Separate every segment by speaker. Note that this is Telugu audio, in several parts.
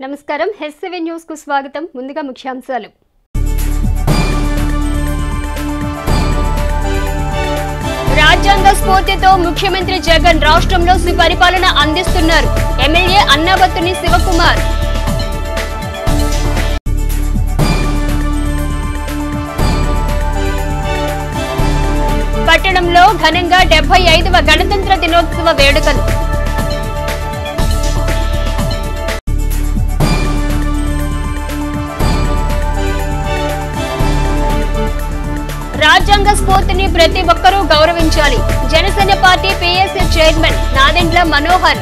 Speaker 1: నమస్కారం హెస్7 న్యూస్ కు స్వాగతం. ముందుగా ముఖ్యాంశాలు. రాజ్యాంగ స్ఫూర్తితో ముఖ్యమంత్రి జగన్ రాష్ట్రంలో సుపరిపాలన అందిస్తున్నారు. ఎమ్మెల్యే అన్నాబత్తుని శివకుమార్. పట్టణంలో ఘనంగా 75వ గణతంత్ర దినోత్సవ వేడుకలు. రాజ్యాంగ స్ఫూర్తిని ప్రతి ఒక్కరూ గౌరవించాలి. Janasena party PSC chairman Nadendla Manohar.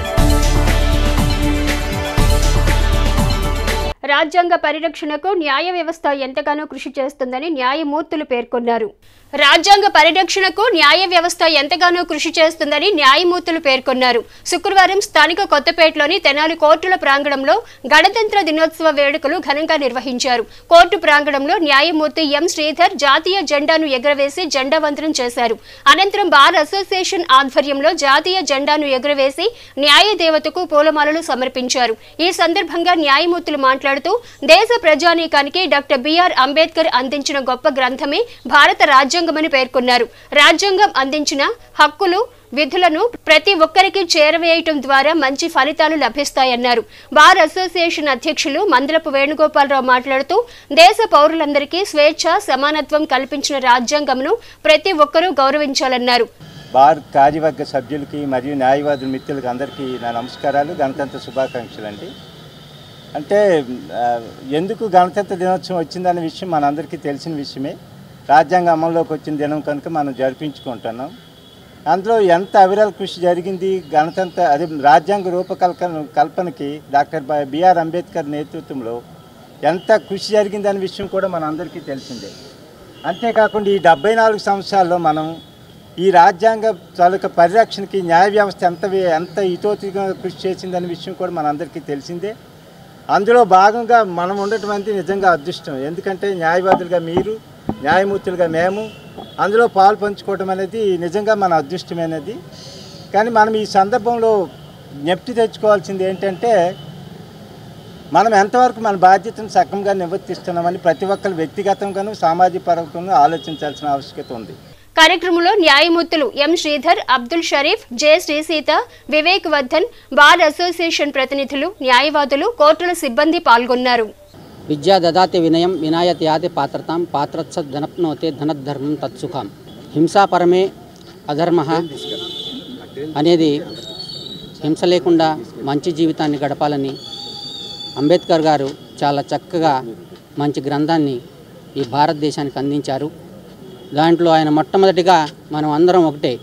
Speaker 1: రాజ్యాంగ పరిరక్షణకు న్యాయ వ్యవస్థ ఎంతగానో కృషి చేస్తుందని న్యాయమూర్తులు పేర్కొన్నారు. రాజ్యాంగ పరిరక్షణకు న్యాయ వ్యవస్థ ఎంతగానో కృషి చేస్తుందని న్యాయమూర్తులు పేర్కొన్నారు. శుక్రవారం స్థానిక కొత్తపేటలోని తెనాలి కోర్టుల ప్రాంగణంలో గణతంత్ర దినోత్సవ వేడుకలు ఘనంగా నిర్వహించారు. కోర్టు ప్రాంగణంలో న్యాయమూర్తి ఎం శ్రీధర్ జాతీయ జెండాను ఎగురవేసి జెండా వందనం చేశారు. అనంతరం బార్ అసోసియేషన్ ఆధ్వర్యంలో జాతీయ జెండాను ఎగురవేసి న్యాయ దేవతకు పూలమాలలు సమర్పించారు. ఈ సందర్భంగా న్యాయమూర్తులు మాట్లాడుతూ దేశ ప్రజానీకానికి డాక్టర్ బిఆర్ అంబేద్కర్ అందించిన గొప్ప గ్రంథమే భారత రాజ్యాంగమని పేర్కొన్నారు. రాజ్యాంగం అందించిన హక్కులు విధులను ప్రతి ఒక్కరికి చేరవేయటం ద్వారా మంచి ఫలితాలు లభిస్తాయన్నారు. బార్ అసోసియేషన్ అధ్యక్షులు మందలపు వేణుగోపాలరావు మాట్లాడుతూ దేశ పౌరులందరికీ స్వేచ్ఛ సమానత్వం కల్పించిన రాజ్యాంగంను ప్రతి ఒక్కరూ గౌరవించాలన్నారు.
Speaker 2: బార్ కార్యవర్గ సభ్యులకి మరియు న్యాయవాదుల మిత్రులకి అందరికీ నా నమస్కారాలు, గణతంత్ర శుభాకాంక్షలు అండి. అంటే ఎందుకు గణతంత్ర దినోత్సవం వచ్చిందనే విషయం మనందరికీ తెలిసిన విషయమే. రాజ్యాంగం అమల్లోకి వచ్చిన దినం కనుక మనం జరిపించుకుంటున్నాం. అందులో ఎంత అవిరల కృషి జరిగింది రాజ్యాంగ రూపకల్పనకి డాక్టర్ బిఆర్ అంబేద్కర్ నేతృత్వంలో ఎంత కృషి జరిగిందనే విషయం కూడా మనందరికీ తెలిసిందే. అంతేకాకుండా ఈ 74 సంవత్సరాల్లో మనం ఈ రాజ్యాంగ తాలూకా పరిరక్షణకి న్యాయ వ్యవస్థ ఎంత ఇతోతిగా కృషి చేసిందనే విషయం కూడా మనందరికీ తెలిసిందే. అందులో భాగంగా మనం ఉండటం అనేది నిజంగా అదృష్టం. ఎందుకంటే న్యాయవాదులుగా మీరు, న్యాయమూర్తులుగా మేము అందులో పాలు పంచుకోవడం అనేది నిజంగా మన అదృష్టమైనది. కానీ మనం ఈ సందర్భంలో జ్ఞప్తి తెచ్చుకోవాల్సింది ఏంటంటే మనం ఎంతవరకు మన బాధ్యతను సక్రమంగా నిర్వర్తిస్తున్నామని ప్రతి ఒక్కరు వ్యక్తిగతంగాను సామాజిక పరంగాను ఆలోచించాల్సిన ఆవశ్యకత ఉంది.
Speaker 1: కార్యక్రమంలో న్యాయమూర్తులు M Sridhar, Abdul Sharif, J Srisita, Vivek Vardhan, bar association ప్రతినిధులు, న్యాయవాదులు, కోర్టుల సిబ్బంది పాల్గొన్నారు.
Speaker 3: విద్యా దదాతి వినయం వినాయతి యాతి పాత్రతాం పాత్రత్స ధనప్నోతే ధనధర్మం తత్సుఖం. హింసాపరమే అధర్మ అనేది హింస లేకుండా మంచి జీవితాన్ని గడపాలని అంబేద్కర్ గారు చాలా చక్కగా మంచి గ్రంథాన్ని ఈ భారతదేశానికి అందించారు. దాంట్లో ఆయన మొట్టమొదటిగా మనం అందరం ఒకటే,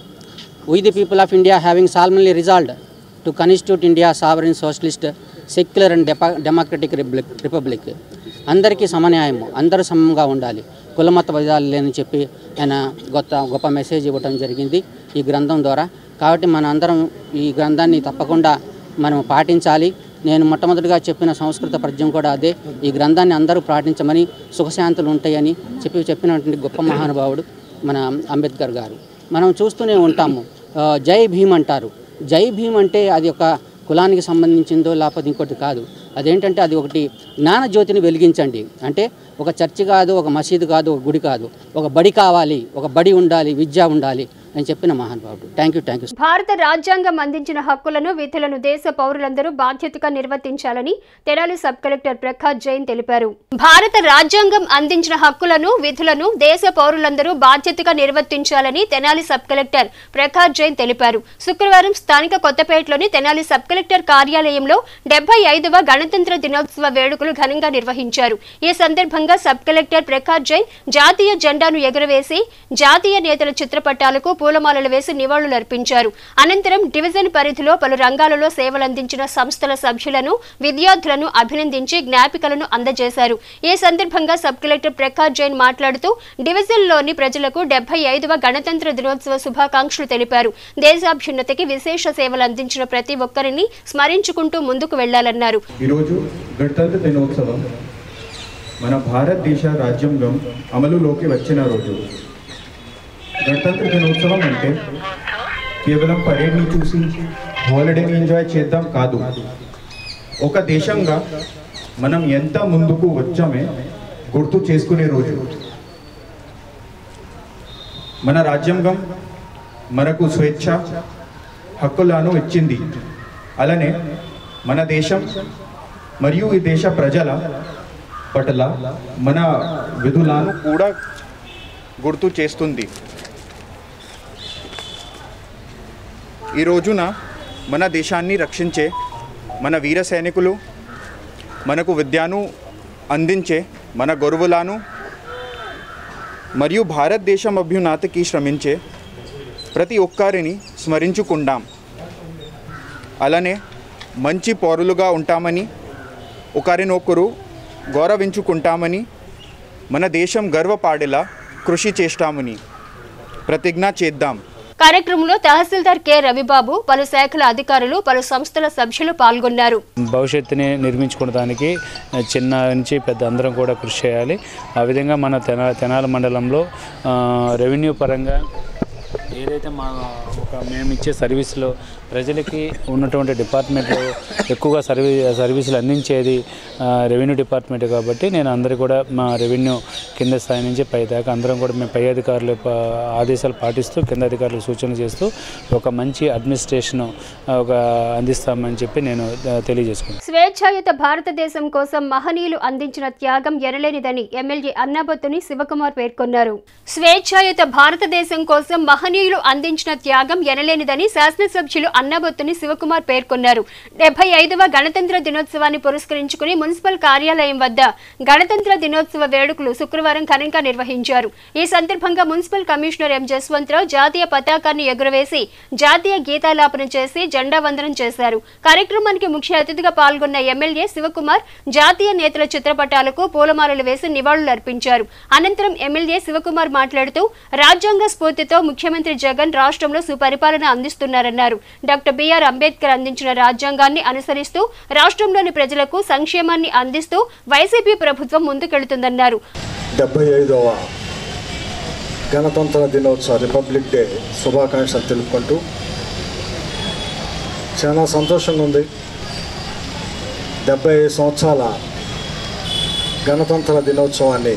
Speaker 3: we the people of India having solemnly resolved to constitute India sovereign socialist secular and democratic republic. అందరికీ సమన్యాయము, అందరూ సమంగా ఉండాలి, కులమత భేదాలు లేని చెప్పి ఆయన గొప్ప మెసేజ్ ఇవ్వడం జరిగింది ఈ గ్రంథం ద్వారా. కాబట్టి మన అందరం ఈ గ్రంథాన్ని తప్పకుండా మనం పాటించాలి. నేను మొట్టమొదటిగా చెప్పిన సంస్కృత పద్యం కూడా అదే, ఈ గ్రంథాన్ని అందరూ పాటించమని, సుఖశాంతులు ఉంటాయని చెప్పినటువంటి గొప్ప మహానుభావుడు మన అంబేద్కర్ గారు. మనం చూస్తూనే ఉంటాము, జై భీమ్ అంటారు. జై భీమ్ అంటే అది ఒక కులానికి సంబంధించిందో లేకపోతే ఇంకోటి కాదు. అదేంటంటే అది ఒకటి జ్ఞానజ్యోతిని వెలిగించండి అంటే ఒక చర్చి కాదు, ఒక మసీదు కాదు, ఒక గుడి కాదు, ఒక బడి కావాలి, ఒక బడి ఉండాలి, విద్య ఉండాలి అని చెప్పిన మహానుభావుడు. Thank you.
Speaker 1: భారత రాజ్యాంగం అందించిన హక్కులను విధులను దేశ పౌరులందరూ బాధ్యతగా నిర్వర్తించాలని తెనాలి సబ్ కలెక్టర్ ప్రకాష్ జైన్ తెలిపారు. భారత రాజ్యాంగం అందించిన హక్కులను విధులను దేశ పౌరులందరూ బాధ్యతగా నిర్వర్తించాలని తెనాలి సబ్ కలెక్టర్ ప్రకాష్ జైన్ తెలిపారు. శుక్రవారం స్థానిక కొత్తపేటలోని తెనాలి సబ్ కలెక్టర్ కార్యాలయంలో 75వ గణతంత్ర దినోత్సవ వేడుకలు ఘనంగా నిర్వహించారు. ఈ సందర్భంగా సబ్ కలెక్టర్ ప్రకాష్ జైన్ జాతీయ జెండాను ఎగురవేసి జాతీయ నేతల చిత్రపటాలకు పూలమాలలు వేసి నివాళులర్పించారు. అనంతరం డివిజన్ పరిధిలో పలు రంగాలలో సేవలందించిన సంస్థల సభ్యులను, విద్యార్థులను అభినందించి జ్ఞాపికలను అందజేశారు. ఈ సందర్భంగా సబ్ కలెక్టర్ ప్రకాష్ జైన్ మాట్లాడుతూ డివిజన్లోని ప్రజలకు 75వ గణతంత్ర దినోత్సవ శుభాకాంక్షలు తెలిపారు. దేశాభ్యున్నతికి విశేష సేవలు అందించిన ప్రతి ఒక్కరిని స్మరించుకుంటూ ముందుకు వెళ్లాలన్నారు.
Speaker 4: ఈరోజు గణతంత్ర దినోత్సవం మన భారతదేశ రాజ్యాంగం అమలులోకి వచ్చిన రోజు. గణతంత్ర దినోత్సవం అంటే కేవలం పరేడ్ని చూసి హాలిడేని ఎంజాయ్ చేద్దాం కాదు, ఒక దేశంగా మనం ఎంత ముందుకు వచ్చామే గుర్తు చేసుకునే రోజు. మన రాజ్యాంగం మనకు స్వేచ్ఛ హక్కులను ఇచ్చింది. అలానే మన దేశం మరియు ఈ దేశ ప్రజల పట్ల మన విధులను కూడా గుర్తు చేస్తుంది. ఈ రోజున మన దేశాన్ని రక్షించే మన వీర సైనికులు, మనకు విద్యను అందించే మన గురువులను మరియు భారతదేశం అభ్యున్నతికి శ్రమించే ప్రతి ఒక్కరిని స్మరించుకుందాం. అలానే మంచి పౌరులుగా ఉంటామని, ఒకరినొకరు గౌరవించుకుంటామని, మన దేశం గర్వపడేలా కృషి చేస్తామని ప్రతిజ్ఞ చేద్దాం.
Speaker 1: కార్యక్రమంలో తహసీల్దార్ కె రవిబాబు, పలు శాఖల అధికారులు, పలు సంస్థల సభ్యులు పాల్గొన్నారు.
Speaker 5: భవిష్యత్తుని నిర్మించుకోవడానికి చిన్న నుంచి పెద్ద అందరం కూడా కృషి చేయాలి. ఆ విధంగా మన తెనాలి మండలంలో రెవెన్యూ పరంగా ఏదైతే మేము ఇచ్చే సర్వీసులో ప్రజలకి ఉన్నటువంటి డిపార్ట్మెంట్లో ఎక్కువగా సర్వీసులు అందించేది రెవెన్యూ డిపార్ట్మెంట్ కాబట్టి నేను అందరూ కూడా మా రెవెన్యూ కింద స్థాయి నుంచి పై దాకా అందరం కూడా మేము పై అధికారులు ఆదేశాలు పాటిస్తూ కింద అధికారులకు సూచనలు చేస్తూ ఒక మంచి అడ్మినిస్ట్రేషన్ ఒక అందిస్తామని చెప్పి నేను తెలియజేసుకున్నాను.
Speaker 1: స్వేచ్ఛాయుత భారతదేశం కోసం మహనీయులు అందించిన త్యాగం ఎనలేనిదని ఎమ్మెల్యే అన్నాబత్తుని శివకుమార్ పేర్కొన్నారు. స్వేచ్ఛాయుత భారతదేశం కోసం మహనీయులు అందించిన త్యాగం ఎనలేనిదని శాసనసభ్యులు అన్నాబత్తుని శివకుమార్ పేర్కొన్నారు. 75వ గణతంత్ర దినోత్సవాన్ని పురస్కరించుకుని మున్సిపల్ కార్యాలయం వద్ద గణతంత్ర దినోత్సవ వేడుకలు శుక్రవారం ఘనంగా నిర్వహించారు. ఈ సందర్భంగా మున్సిపల్ కమిషనర్ ఎం జస్వంతరావు జాతీయ పతాకాన్ని ఎగురవేసి జాతీయ గీతాలాపన చేసి జెండా వందనం చేశారు. కార్యక్రమానికి ముఖ్య అతిథిగా పాల్గొన్న ఎమ్మెల్యే శివకుమార్ జాతీయ నేతల చిత్రపటాలకు పూలమాలలు వేసి నివాళులర్పించారు. అనంతరం ఎమ్మెల్యే శివకుమార్ మాట్లాడుతూ రాజ్యాంగ స్ఫూర్తితో ముఖ్యమంత్రి జగన్ రాష్ట్రంలో సుపరిపాలన అందిస్తున్నారన్నారు. డాక్టర్ బిఆర్ అంబేద్కర్ అందించిన రాజ్యాంగాన్ని అనుసరిస్తూ రాష్ట్రంలోని ప్రజలకు సంక్షేమాన్ని అందిస్తూ వైసీపీ ప్రభుత్వం ముందుకెళ్తుందన్నారు.
Speaker 6: 75వ గణతంత్ర దినోత్సవ రిపబ్లిక్ డే శుభాకాంక్షలు తెలుపుకుంటూ చాలా సంతోషంగా ఉంది. 75 సంవత్సరాల గణతంత్ర దినోత్సవాన్ని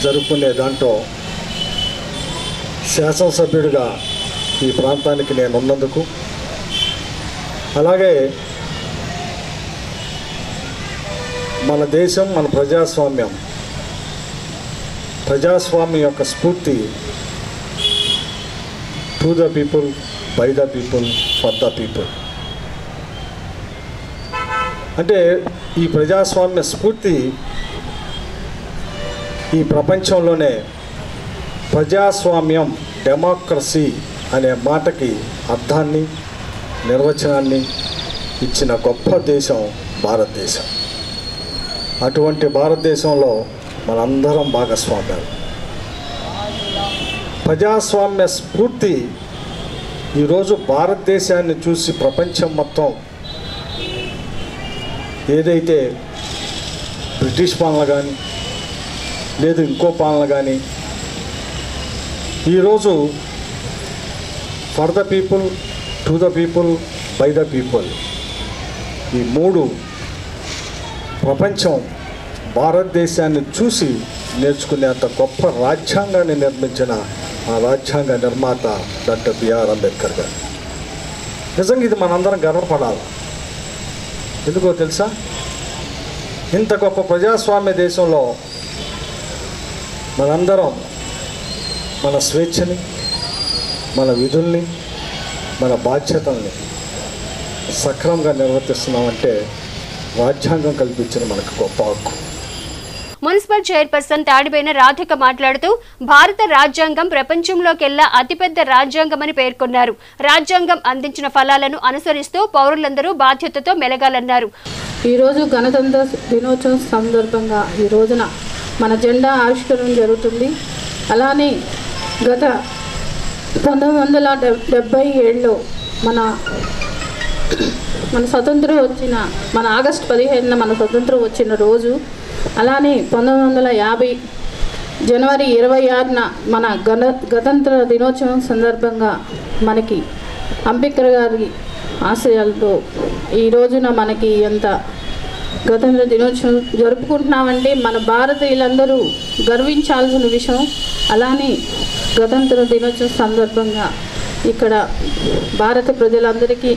Speaker 6: జరుపుకునే దాంట్లో శాసనసభ్యుడిగా ఈ ప్రాంతానికి నేను ఉన్నందుకు, అలాగే మన దేశం, మన ప్రజాస్వామ్యం యొక్క స్ఫూర్తి to the people, by the people, for the people. అంటే ఈ ప్రజాస్వామ్య స్ఫూర్తి ఈ ప్రపంచంలోనే ప్రజాస్వామ్యం, డెమోక్రసీ అనే మాటకి అర్థాన్ని, నిర్వచనాన్ని ఇచ్చిన గొప్ప దేశం భారతదేశం. అటువంటి భారతదేశంలో మనందరం భాగస్వామ్యాలు. ప్రజాస్వామ్య స్ఫూర్తి ఈరోజు భారతదేశాన్ని చూసి ప్రపంచం మొత్తం ఏదైతే బ్రిటిష్ పాలన కానీ లేదు ఇంకో పాలన కానీ ఈరోజు for the people, to the people, by the people, ఈ మూడు ప్రపంచం భారతదేశాన్ని చూసి నేర్చుకునేంత గొప్ప రాజ్యాంగాన్ని నిర్మించిన ఆ రాజ్యాంగ నిర్మాత డాక్టర్ బిఆర్ అంబేద్కర్ గారు. నిజంగా ఇది మనందరం గర్వపడాలి. ఎందుకో తెలుసా? ఇంత గొప్ప ప్రజాస్వామ్య దేశంలో మనందరం మన స్వేచ్ఛని, మన విధుల్ని, మన బాధ్యతల్ని సక్రమంగా నిర్వర్తిస్తున్నామంటే రాజ్యాంగం కల్పించిన మనకు గొప్ప హక్కు.
Speaker 1: మున్సిపల్ చైర్పర్సన్ తాడిబైన రాధిక మాట్లాడుతూ భారత రాజ్యాంగం ప్రపంచంలోకెల్లా అతిపెద్ద రాజ్యాంగమని పేర్కొన్నారు. రాజ్యాంగం అందించిన ఫలాలను అనుసరిస్తూ పౌరులందరూ బాధ్యతతో మెలగాలన్నారు.
Speaker 7: ఈరోజు గణతంత్ర దినోత్సవం సందర్భంగా ఈ రోజున మన జెండా ఆవిష్కరణ జరుగుతుంది. అలానే గత 1977లో మన స్వతంత్రం వచ్చిన మన ఆగస్టు 15న మన స్వతంత్రం వచ్చిన రోజు, అలానే 1950 జనవరి 26న మన గణతంత్ర దినోత్సవం సందర్భంగా మనకి అంబేద్కర్ గారి ఆశయాలతో ఈ రోజున మనకి ఎంత గణతంత్ర దినోత్సవం జరుపుకుంటున్నామంటే మన భారతీయులందరూ గర్వించాల్సిన విషయం. అలానే గణతంత్ర దినోత్సవం సందర్భంగా ఇక్కడ భారత ప్రజలందరికీ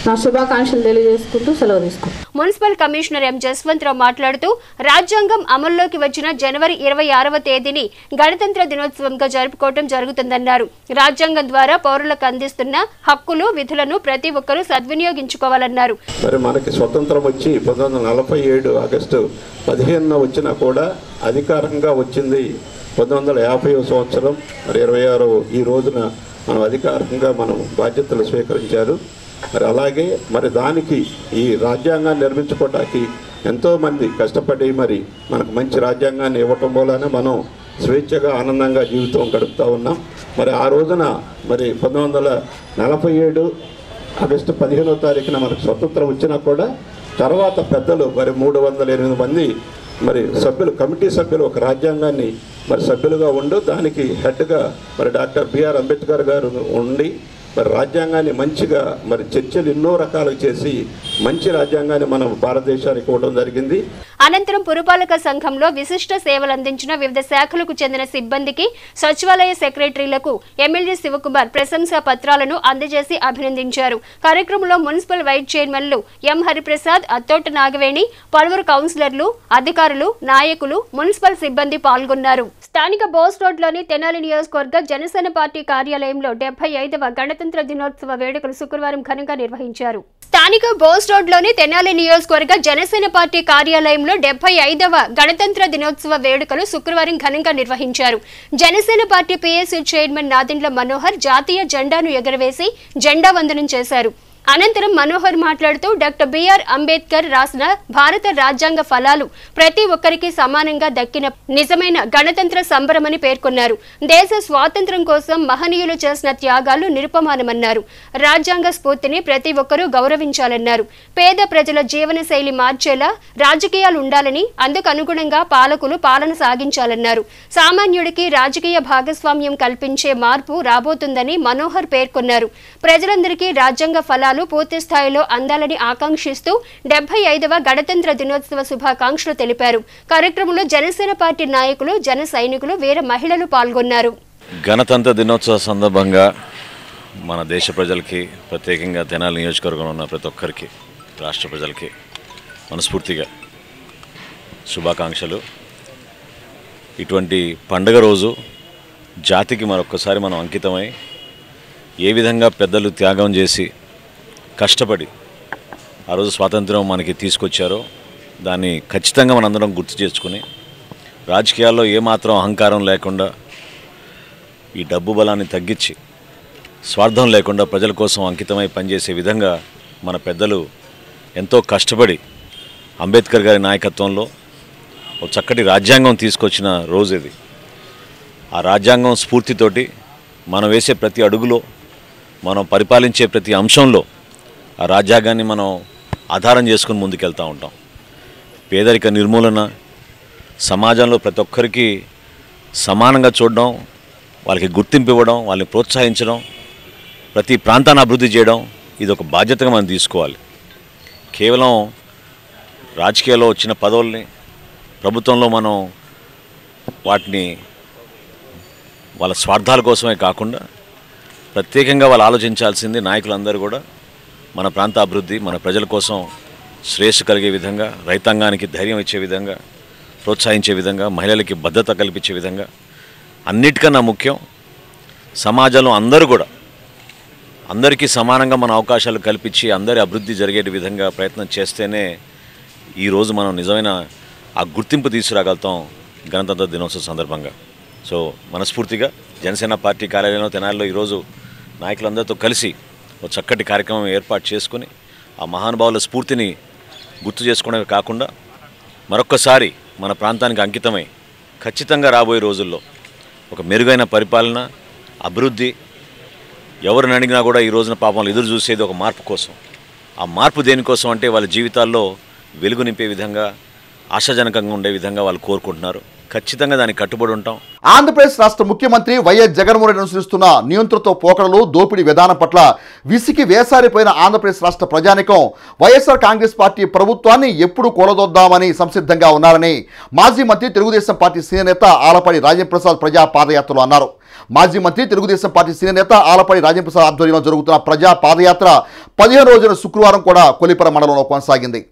Speaker 7: నా శుభాకాంక్షలు తెలియజేసుకుంటూ సెలవు తీసుకుంటాను.
Speaker 1: మున్సిపల్ కమిషనర్ ఎం జస్వంతరావు మాట్లాడుతూ రాజ్యాంగం అమల్లోకి వచ్చిన జనవరి 26వ తేదీని గణతంత్ర దినోత్సవంగా జరుపుకోవడం జరుగుతుందన్నారు. రాజ్యాంగం ద్వారా పౌరులకు అందిస్తున్న హక్కులు విధులను ప్రతి ఒక్కరూ సద్వినియోగించుకోవాలన్నారు.
Speaker 8: మరి మనకి స్వతంత్రం వచ్చి 1947 ఆగస్టు 15న వచ్చినా కూడా అధికారంగా వచ్చింది 1950వ సంవత్సరం. మరి 26 ఈ రోజున మనం అధికారికంగా మనం బాధ్యతలు స్వీకరించారు. మరి అలాగే మరి దానికి ఈ రాజ్యాంగాన్ని నిర్మించుకోవడానికి ఎంతోమంది కష్టపడి మరి మనకు మంచి రాజ్యాంగాన్ని ఇవ్వటం వల్లనే మనం స్వేచ్ఛగా ఆనందంగా జీవితం గడుపుతూ ఉన్నాం. మరి ఆ రోజున మరి 1947 ఆగస్టు 15వ తారీఖున మనకు స్వతంత్రం వచ్చినా కూడా తర్వాత పెద్దలు మరి 308 మంది మరి సభ్యులు, కమిటీ సభ్యులు ఒక రాజ్యాంగాన్ని మరి సభ్యులుగా ఉండు దానికి హెడ్గా మరి డాక్టర్ బిఆర్ అంబేద్కర్ గారు ఉండి మరి రాజ్యాంగాన్ని మంచిగా మరి చర్చలు ఎన్నో రకాలుగా చేసి మంచి రాజ్యాంగాన్ని మనం భారతదేశానికి ఇవ్వడం జరిగింది.
Speaker 1: అనంతరం పురపాలక సంఘంలో విశిష్ట సేవలు అందించిన వివిధ శాఖలకు చెందిన సిబ్బందికి, సచివాలయ సెక్రటరీలకు ఎమ్మెల్యే శివకుమార్ ప్రశంసా పత్రాలను అందజేసి అభినందించారు. కార్యక్రమంలో మున్సిపల్ వైస్ చైర్మన్లు ఎం హరిప్రసాద్, అత్తోట నాగవేణి, పలువురు కౌన్సిలర్లు, అధికారులు, నాయకులు, మున్సిపల్ సిబ్బంది పాల్గొన్నారు. స్థానిక బోస్ రోడ్లోని తెనాలి నియోజకవర్గ జనసేన పార్టీ కార్యాలయంలో 75వ గణతంత్ర దినోత్సవ వేడుకలు శుక్రవారం ఘనంగా నిర్వహించారు. స్థానిక బోస్ రోడ్లోని తెనాలి నియోజకవర్గ జనసేన పార్టీ కార్యాలయంలో 75వ గణతంత్ర దినోత్సవ వేడుకలు శుక్రవారం ఘనంగా నిర్వహించారు. Janasena party PSC chairman Nadendla Manohar జాతీయ జెండాను ఎగురవేసి జెండా వందనం చేశారు. అనంతరం మనోహర్ మాట్లాడుతూ డాక్టర్ బిఆర్ అంబేద్కర్ రాసిన భారత రాజ్యాంగ ఫలాలు ప్రతి ఒక్కరికి సమానంగా దక్కిన నిజమైన గణతంత్ర సంబరమని పేర్కొన్నారు. దేశ స్వాతంత్ర్యం కోసం మహనీయులు చేసిన త్యాగాలు నిరుపమానమన్నారు. రాజ్యాంగ స్ఫూర్తిని ప్రతి ఒక్కరూ గౌరవించాలన్నారు. పేద ప్రజల జీవన శైలి మార్చేలా రాజకీయాలు ఉండాలని, అందుకు అనుగుణంగా పాలకులు పాలన సాగించాలన్నారు. సామాన్యుడికి రాజకీయ భాగస్వామ్యం కల్పించే మార్పు రాబోతుందని మనోహర్ పేర్కొన్నారు. ప్రజలందరికీ రాజ్యాంగ ఫలాలు పూర్తి స్థాయిలో అందాలని ఆకాంక్షిస్తూ 75వ గణతంత్ర దినోత్సవ శుభాకాంక్షలు తెలిపారు. కార్యక్రమంలో జనసేన పార్టీ నాయకులు, జన సైనికులు, వీర మహిళలు పాల్గొన్నారు.
Speaker 9: గణతంత్ర దినోత్సవ సందర్భంగా మన దేశ ప్రజలకి, ప్రత్యేకంగా తెనాలి నియోజకవర్గంలో ఉన్న ప్రతి ఒక్కరికి, రాష్ట్ర ప్రజలకి మనస్ఫూర్తిగా శుభాకాంక్షలు. ఇటువంటి పండుగ రోజు జాతికి మరొక్కసారి మనం అంకితమై ఏ విధంగా పెద్దలు త్యాగం చేసి కష్టపడి ఆ రోజు స్వాతంత్రం మనకి తీసుకొచ్చారో దాన్ని ఖచ్చితంగా మనందరం గుర్తు చేసుకుని రాజకీయాల్లో ఏమాత్రం అహంకారం లేకుండా ఈ డబ్బు బలాన్ని తగ్గించి స్వార్థం లేకుండా ప్రజల కోసం అంకితమై పనిచేసే విధంగా మన పెద్దలు ఎంతో కష్టపడి అంబేద్కర్ గారి నాయకత్వంలో ఒక చక్కటి రాజ్యాంగం తీసుకొచ్చిన రోజు ఇది. ఆ రాజ్యాంగం స్ఫూర్తితోటి మనం వేసే ప్రతి అడుగులో, మనం పరిపాలించే ప్రతి అంశంలో ఆ రాజ్యాంగాన్ని మనం ఆధారం చేసుకుని ముందుకెళ్తూ ఉంటాం. పేదరిక నిర్మూలన, సమాజంలో ప్రతి ఒక్కరికి సమానంగా చూడడం, వాళ్ళకి గుర్తింపు ఇవ్వడం, వాళ్ళని ప్రోత్సహించడం, ప్రతి ప్రాంతాన్ని అభివృద్ధి చేయడం, ఇది ఒక బాధ్యతగా మనం తీసుకోవాలి. కేవలం రాజకీయాల్లో వచ్చిన పదవుల్ని ప్రభుత్వంలో మనం వాటిని వాళ్ళ స్వార్థాల కోసమే కాకుండా ప్రత్యేకంగా వాళ్ళు ఆలోచించాల్సింది నాయకులందరూ కూడా మన ప్రాంత అభివృద్ధి, మన ప్రజల కోసం శ్రేయస్సు కలిగే విధంగా, రైతాంగానికి ధైర్యం ఇచ్చే విధంగా, ప్రోత్సహించే విధంగా, మహిళలకి భద్రత కల్పించే విధంగా, అన్నిటికన్నా ముఖ్యం సమాజంలో అందరూ కూడా అందరికీ సమానంగా మన అవకాశాలు కల్పించి అందరి అభివృద్ధి జరిగే విధంగా ప్రయత్నం చేస్తేనే ఈరోజు మనం నిజమైన ఆ గుర్తింపు తీసుకురాగలుగుతాం గణతంత్ర దినోత్సవం సందర్భంగా. సో మనస్ఫూర్తిగా జనసేన పార్టీ కార్యాలయంలో తెనాలిలో ఈరోజు నాయకులందరితో కలిసి ఒక చక్కటి కార్యక్రమం ఏర్పాటు చేసుకుని ఆ మహానుభావుల స్ఫూర్తిని గుర్తు చేసుకోవడమే కాకుండా మరొక్కసారి మన ప్రాంతానికి అంకితమై ఖచ్చితంగా రాబోయే రోజుల్లో ఒక మెరుగైన పరిపాలన, అభివృద్ధి, ఎవరిని అడిగినా కూడా ఈ రోజున పాపం ఎదురు చూసేది ఒక మార్పు కోసం. ఆ మార్పు దేనికోసం అంటే వాళ్ళ జీవితాల్లో వెలుగు నింపే విధంగా, ఆశాజనకంగా ఉండే విధంగా వాళ్ళు కోరుకుంటున్నారు. ఖచ్చితంగా దానికి కట్టుబడి ఉంటాం.
Speaker 10: ఆంధ్రప్రదేశ్ రాష్ట్ర ముఖ్యమంత్రి వైఎస్ జగన్మోహన్ రెడ్డి అనుసరిస్తున్న నియంత్రణతో పోకడలు దోపిడీ విధానం పట్ల విసికి వేసారిపోయిన ఆంధ్రప్రదేశ్ రాష్ట్ర ప్రజానికం వైఎస్ఆర్ కాంగ్రెస్ పార్టీ ప్రభుత్వాన్ని ఎప్పుడు కూలదొద్దామని సంసిద్ధంగా ఉన్నారని మాజీ మంత్రి తెలుగుదేశం పార్టీ సీనియర్ నేత ఆలపాటి రాజేంద్ర ప్రసాద్ ప్రజా పాదయాత్రలో అన్నారు. మాజీ మంత్రి తెలుగుదేశం పార్టీ సీనియర్ నేత ఆలపాటి రాజేంద్ర ప్రసాద్ ఆధ్వర్యంలో జరుగుతున్న ప్రజా పాదయాత్ర 15 రోజుల శుక్రవారం కూడా కొల్లిపర మండలంలో కొనసాగింది.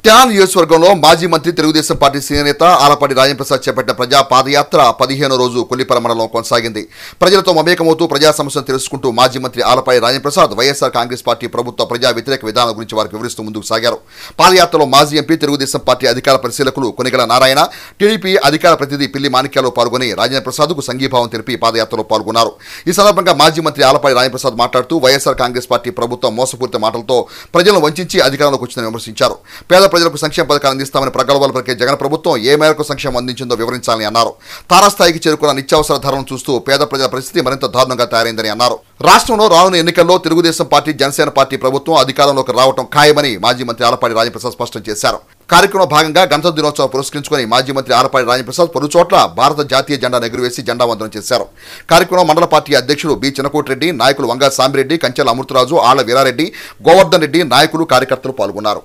Speaker 10: తెనాలి నియోజకవర్గంలో మాజీ మంత్రి తెలుగుదేశం పార్టీ సీనియర్ నేత ఆలపాటి రాజేంద్ర ప్రసాద్ చేపట్టిన ప్రజా పాదయాత్ర 15వ రోజు కొల్లిపర మండలంలో కొనసాగింది. ప్రజలతో మమేకమవుతూ ప్రజా సమస్యలను తెలుసుకుంటూ మాజీ మంత్రి ఆలపాటి రాజేంద్ర ప్రసాద్ వైఎస్ఆర్ కాంగ్రెస్ పార్టీ ప్రభుత్వ ప్రజా వ్యతిరేక విధానం గురించి వారికి వివరిస్తూ ముందుకు సాగారు. పాదయాత్రలో మాజీ ఎంపీ తెలుగుదేశం పార్టీ అధికార పరిశీలకులు కొనిగల నారాయణ, టీడీపీ అధికార ప్రతినిధి పిల్లి మాణిక్యాలు పాల్గొని రాజేంద్ర ప్రసాద్కు సంఘీభావం తెలిపి పాదయాత్రలో పాల్గొన్నారు. ఈ సందర్భంగా మాజీ మంత్రి ఆలపాటి రాజేంద్ర ప్రసాద్ మాట్లాడుతూ వైఎస్ఆర్ కాంగ్రెస్ పార్టీ ప్రభుత్వం మోసపూరిత మాటలతో ప్రజలను వంచి అధికారంలోకి వచ్చిందని విమర్శించారు. పేద ప్రజలకు సంక్షేమ పథకాలు అందిస్తామని ప్రగల్భాలు పలికే జగన్ ప్రభుత్వం ఏ మేరకు సంక్షేమం అందించిందో వివరించాలని అన్నారు. తారాస్థాయికి చేరుకున్న నిత్యావసర ధరలను చూస్తూ పేద ప్రజల పరిస్థితి మరింత దారుణంగా తయారైందని అన్నారు. రాష్ట్రంలో రానున్న ఎన్నికల్లో తెలుగుదేశం పార్టీ, జనసేన పార్టీ ప్రభుత్వం అధికారంలోకి రావడం ఖాయమని మాజీ మంత్రి ఆలపాటి రాజేంద్ర ప్రసాద్ స్పష్టం చేశారు. కార్యక్రమంలో భాగంగా గణతంత్ర దినోత్సవం పురస్కరించుకుని మాజీ మంత్రి ఆలపాటి రాజేంద్ర ప్రసాద్ పలు చోట్ల భారత జాతీయ జెండాను ఎగురవేసి జెండా వందనం చేశారు. కార్యక్రమంలో మండల పార్టీ అధ్యక్షుడు బి చిన్నకోటిరెడ్డి, నాయకులు వంగా సాంబిరెడ్డి, కంచెల అమృతరాజు, ఆళ్ల వీరారెడ్డి, గోవర్ధన్ రెడ్డి, నాయకులు, కార్యకర్తలు పాల్గొన్నారు.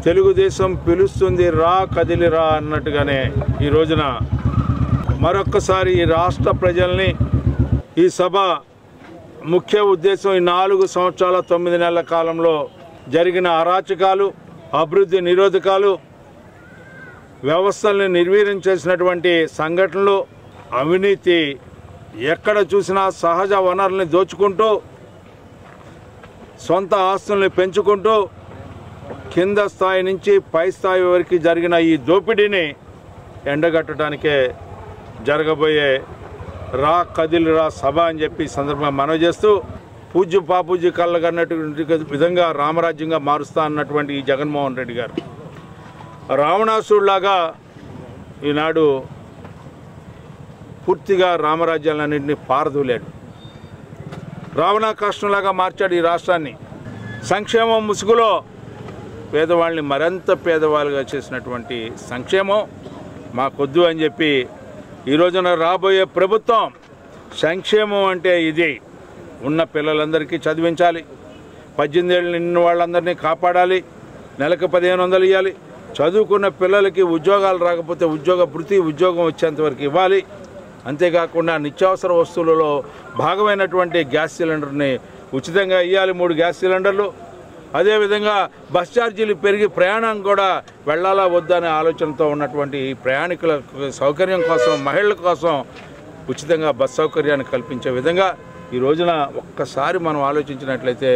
Speaker 11: తెలుగుదేశం పిలుస్తుంది, రా కదిలిరా అన్నట్టుగానే ఈ రోజున మరొక్కసారి ఈ రాష్ట్ర ప్రజల్ని ఈ సభ ముఖ్య ఉద్దేశం ఈ 4 సంవత్సరాల 9 నెలల కాలంలో జరిగిన అరాచకాలు, అభివృద్ధి నిరోధకాలు, వ్యవస్థల్ని నిర్వీర్యం చేసినటువంటి సంఘటనలు, అవినీతి, ఎక్కడ చూసినా సహజ వనరుల్ని దోచుకుంటూ సొంత ఆస్తుల్ని పెంచుకుంటూ కింద స్థాయి నుంచి పై స్థాయి వరకు జరిగిన ఈ దోపిడీని ఎండగట్టడానికే జరగబోయే రా కదిలిరా సభ అని చెప్పి సందర్భంగా మనవి చేస్తూ పూజ్య పాపూజ్య కళ్ళగన్నటువంటి విధంగా రామరాజ్యంగా మారుస్తా అన్నటువంటి ఈ జగన్మోహన్ రెడ్డి గారు రావణాసురులాగా ఈనాడు పూర్తిగా రామరాజ్యాలన్నింటినీ పారదూలాడు. రావణాకాష్టంలాగా మార్చాడు ఈ రాష్ట్రాన్ని. సంక్షేమం ముసుగులో పేదవాళ్ళని మరింత పేదవాళ్ళుగా చేసినటువంటి సంక్షేమం మాకొద్దు అని చెప్పి ఈ రోజున రాబోయే ప్రభుత్వం సంక్షేమం అంటే ఇది, ఉన్న పిల్లలందరికీ చదివించాలి, 18 ఏళ్ళు నిన్న వాళ్ళందరినీ కాపాడాలి, నెలకు 1500 ఇవ్వాలి, చదువుకున్న పిల్లలకి ఉద్యోగాలు రాకపోతే ఉద్యోగం వచ్చేంతవరకు ఇవ్వాలి. అంతేకాకుండా నిత్యావసర వస్తువులలో భాగమైనటువంటి గ్యాస్ సిలిండర్ని ఉచితంగా ఇవ్వాలి, 3 గ్యాస్ సిలిండర్లు. అదేవిధంగా బస్ ఛార్జీలు పెరిగి ప్రయాణం కూడా వెళ్ళాలా వద్దా అనే ఆలోచనతో ఉన్నటువంటి ప్రయాణికుల సౌకర్యం కోసం, మహిళల కోసం ఉచితంగా బస్ సౌకర్యాన్ని కల్పించే విధంగా ఈ రోజున ఒక్కసారి మనం ఆలోచించినట్లయితే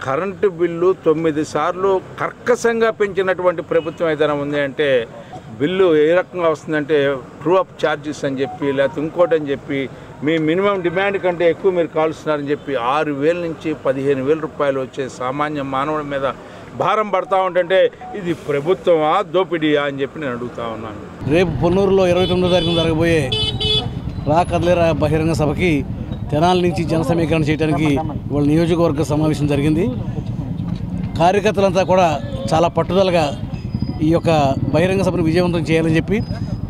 Speaker 11: కరెంటు బిల్లు 9 సార్లు కర్కశంగా పెంచినటువంటి ప్రభుత్వం ఏదైనా ఉంది అంటే బిల్లు ఏ రకంగా వస్తుందంటే ట్రూ అప్ ఛార్జెస్ అని చెప్పి, లేకపోతే ఇంకోటి అని చెప్పి, మీ మినిమం డిమాండ్ కంటే ఎక్కువ మీరు కాలుస్తున్నారని చెప్పి 6,000 నుంచి 15,000 రూపాయలు వచ్చే సామాన్య మానవుడి మీద భారం పడతా ఉంటుంటే ఇది ప్రభుత్వమా దోపిడీయా అని చెప్పి నేను అడుగుతా ఉన్నాను.
Speaker 12: రేపు పొన్నూరులో 29వ తారీఖున జరగబోయే రా కదిలేరా బహిరంగ సభకి తెనాలి నుంచి జన సమీకరణ చేయడానికి ఇవాళ నియోజకవర్గ సమావేశం జరిగింది. కార్యకర్తలంతా కూడా చాలా పట్టుదలగా ఈ యొక్క బహిరంగ సభను విజయవంతం చేయాలని చెప్పి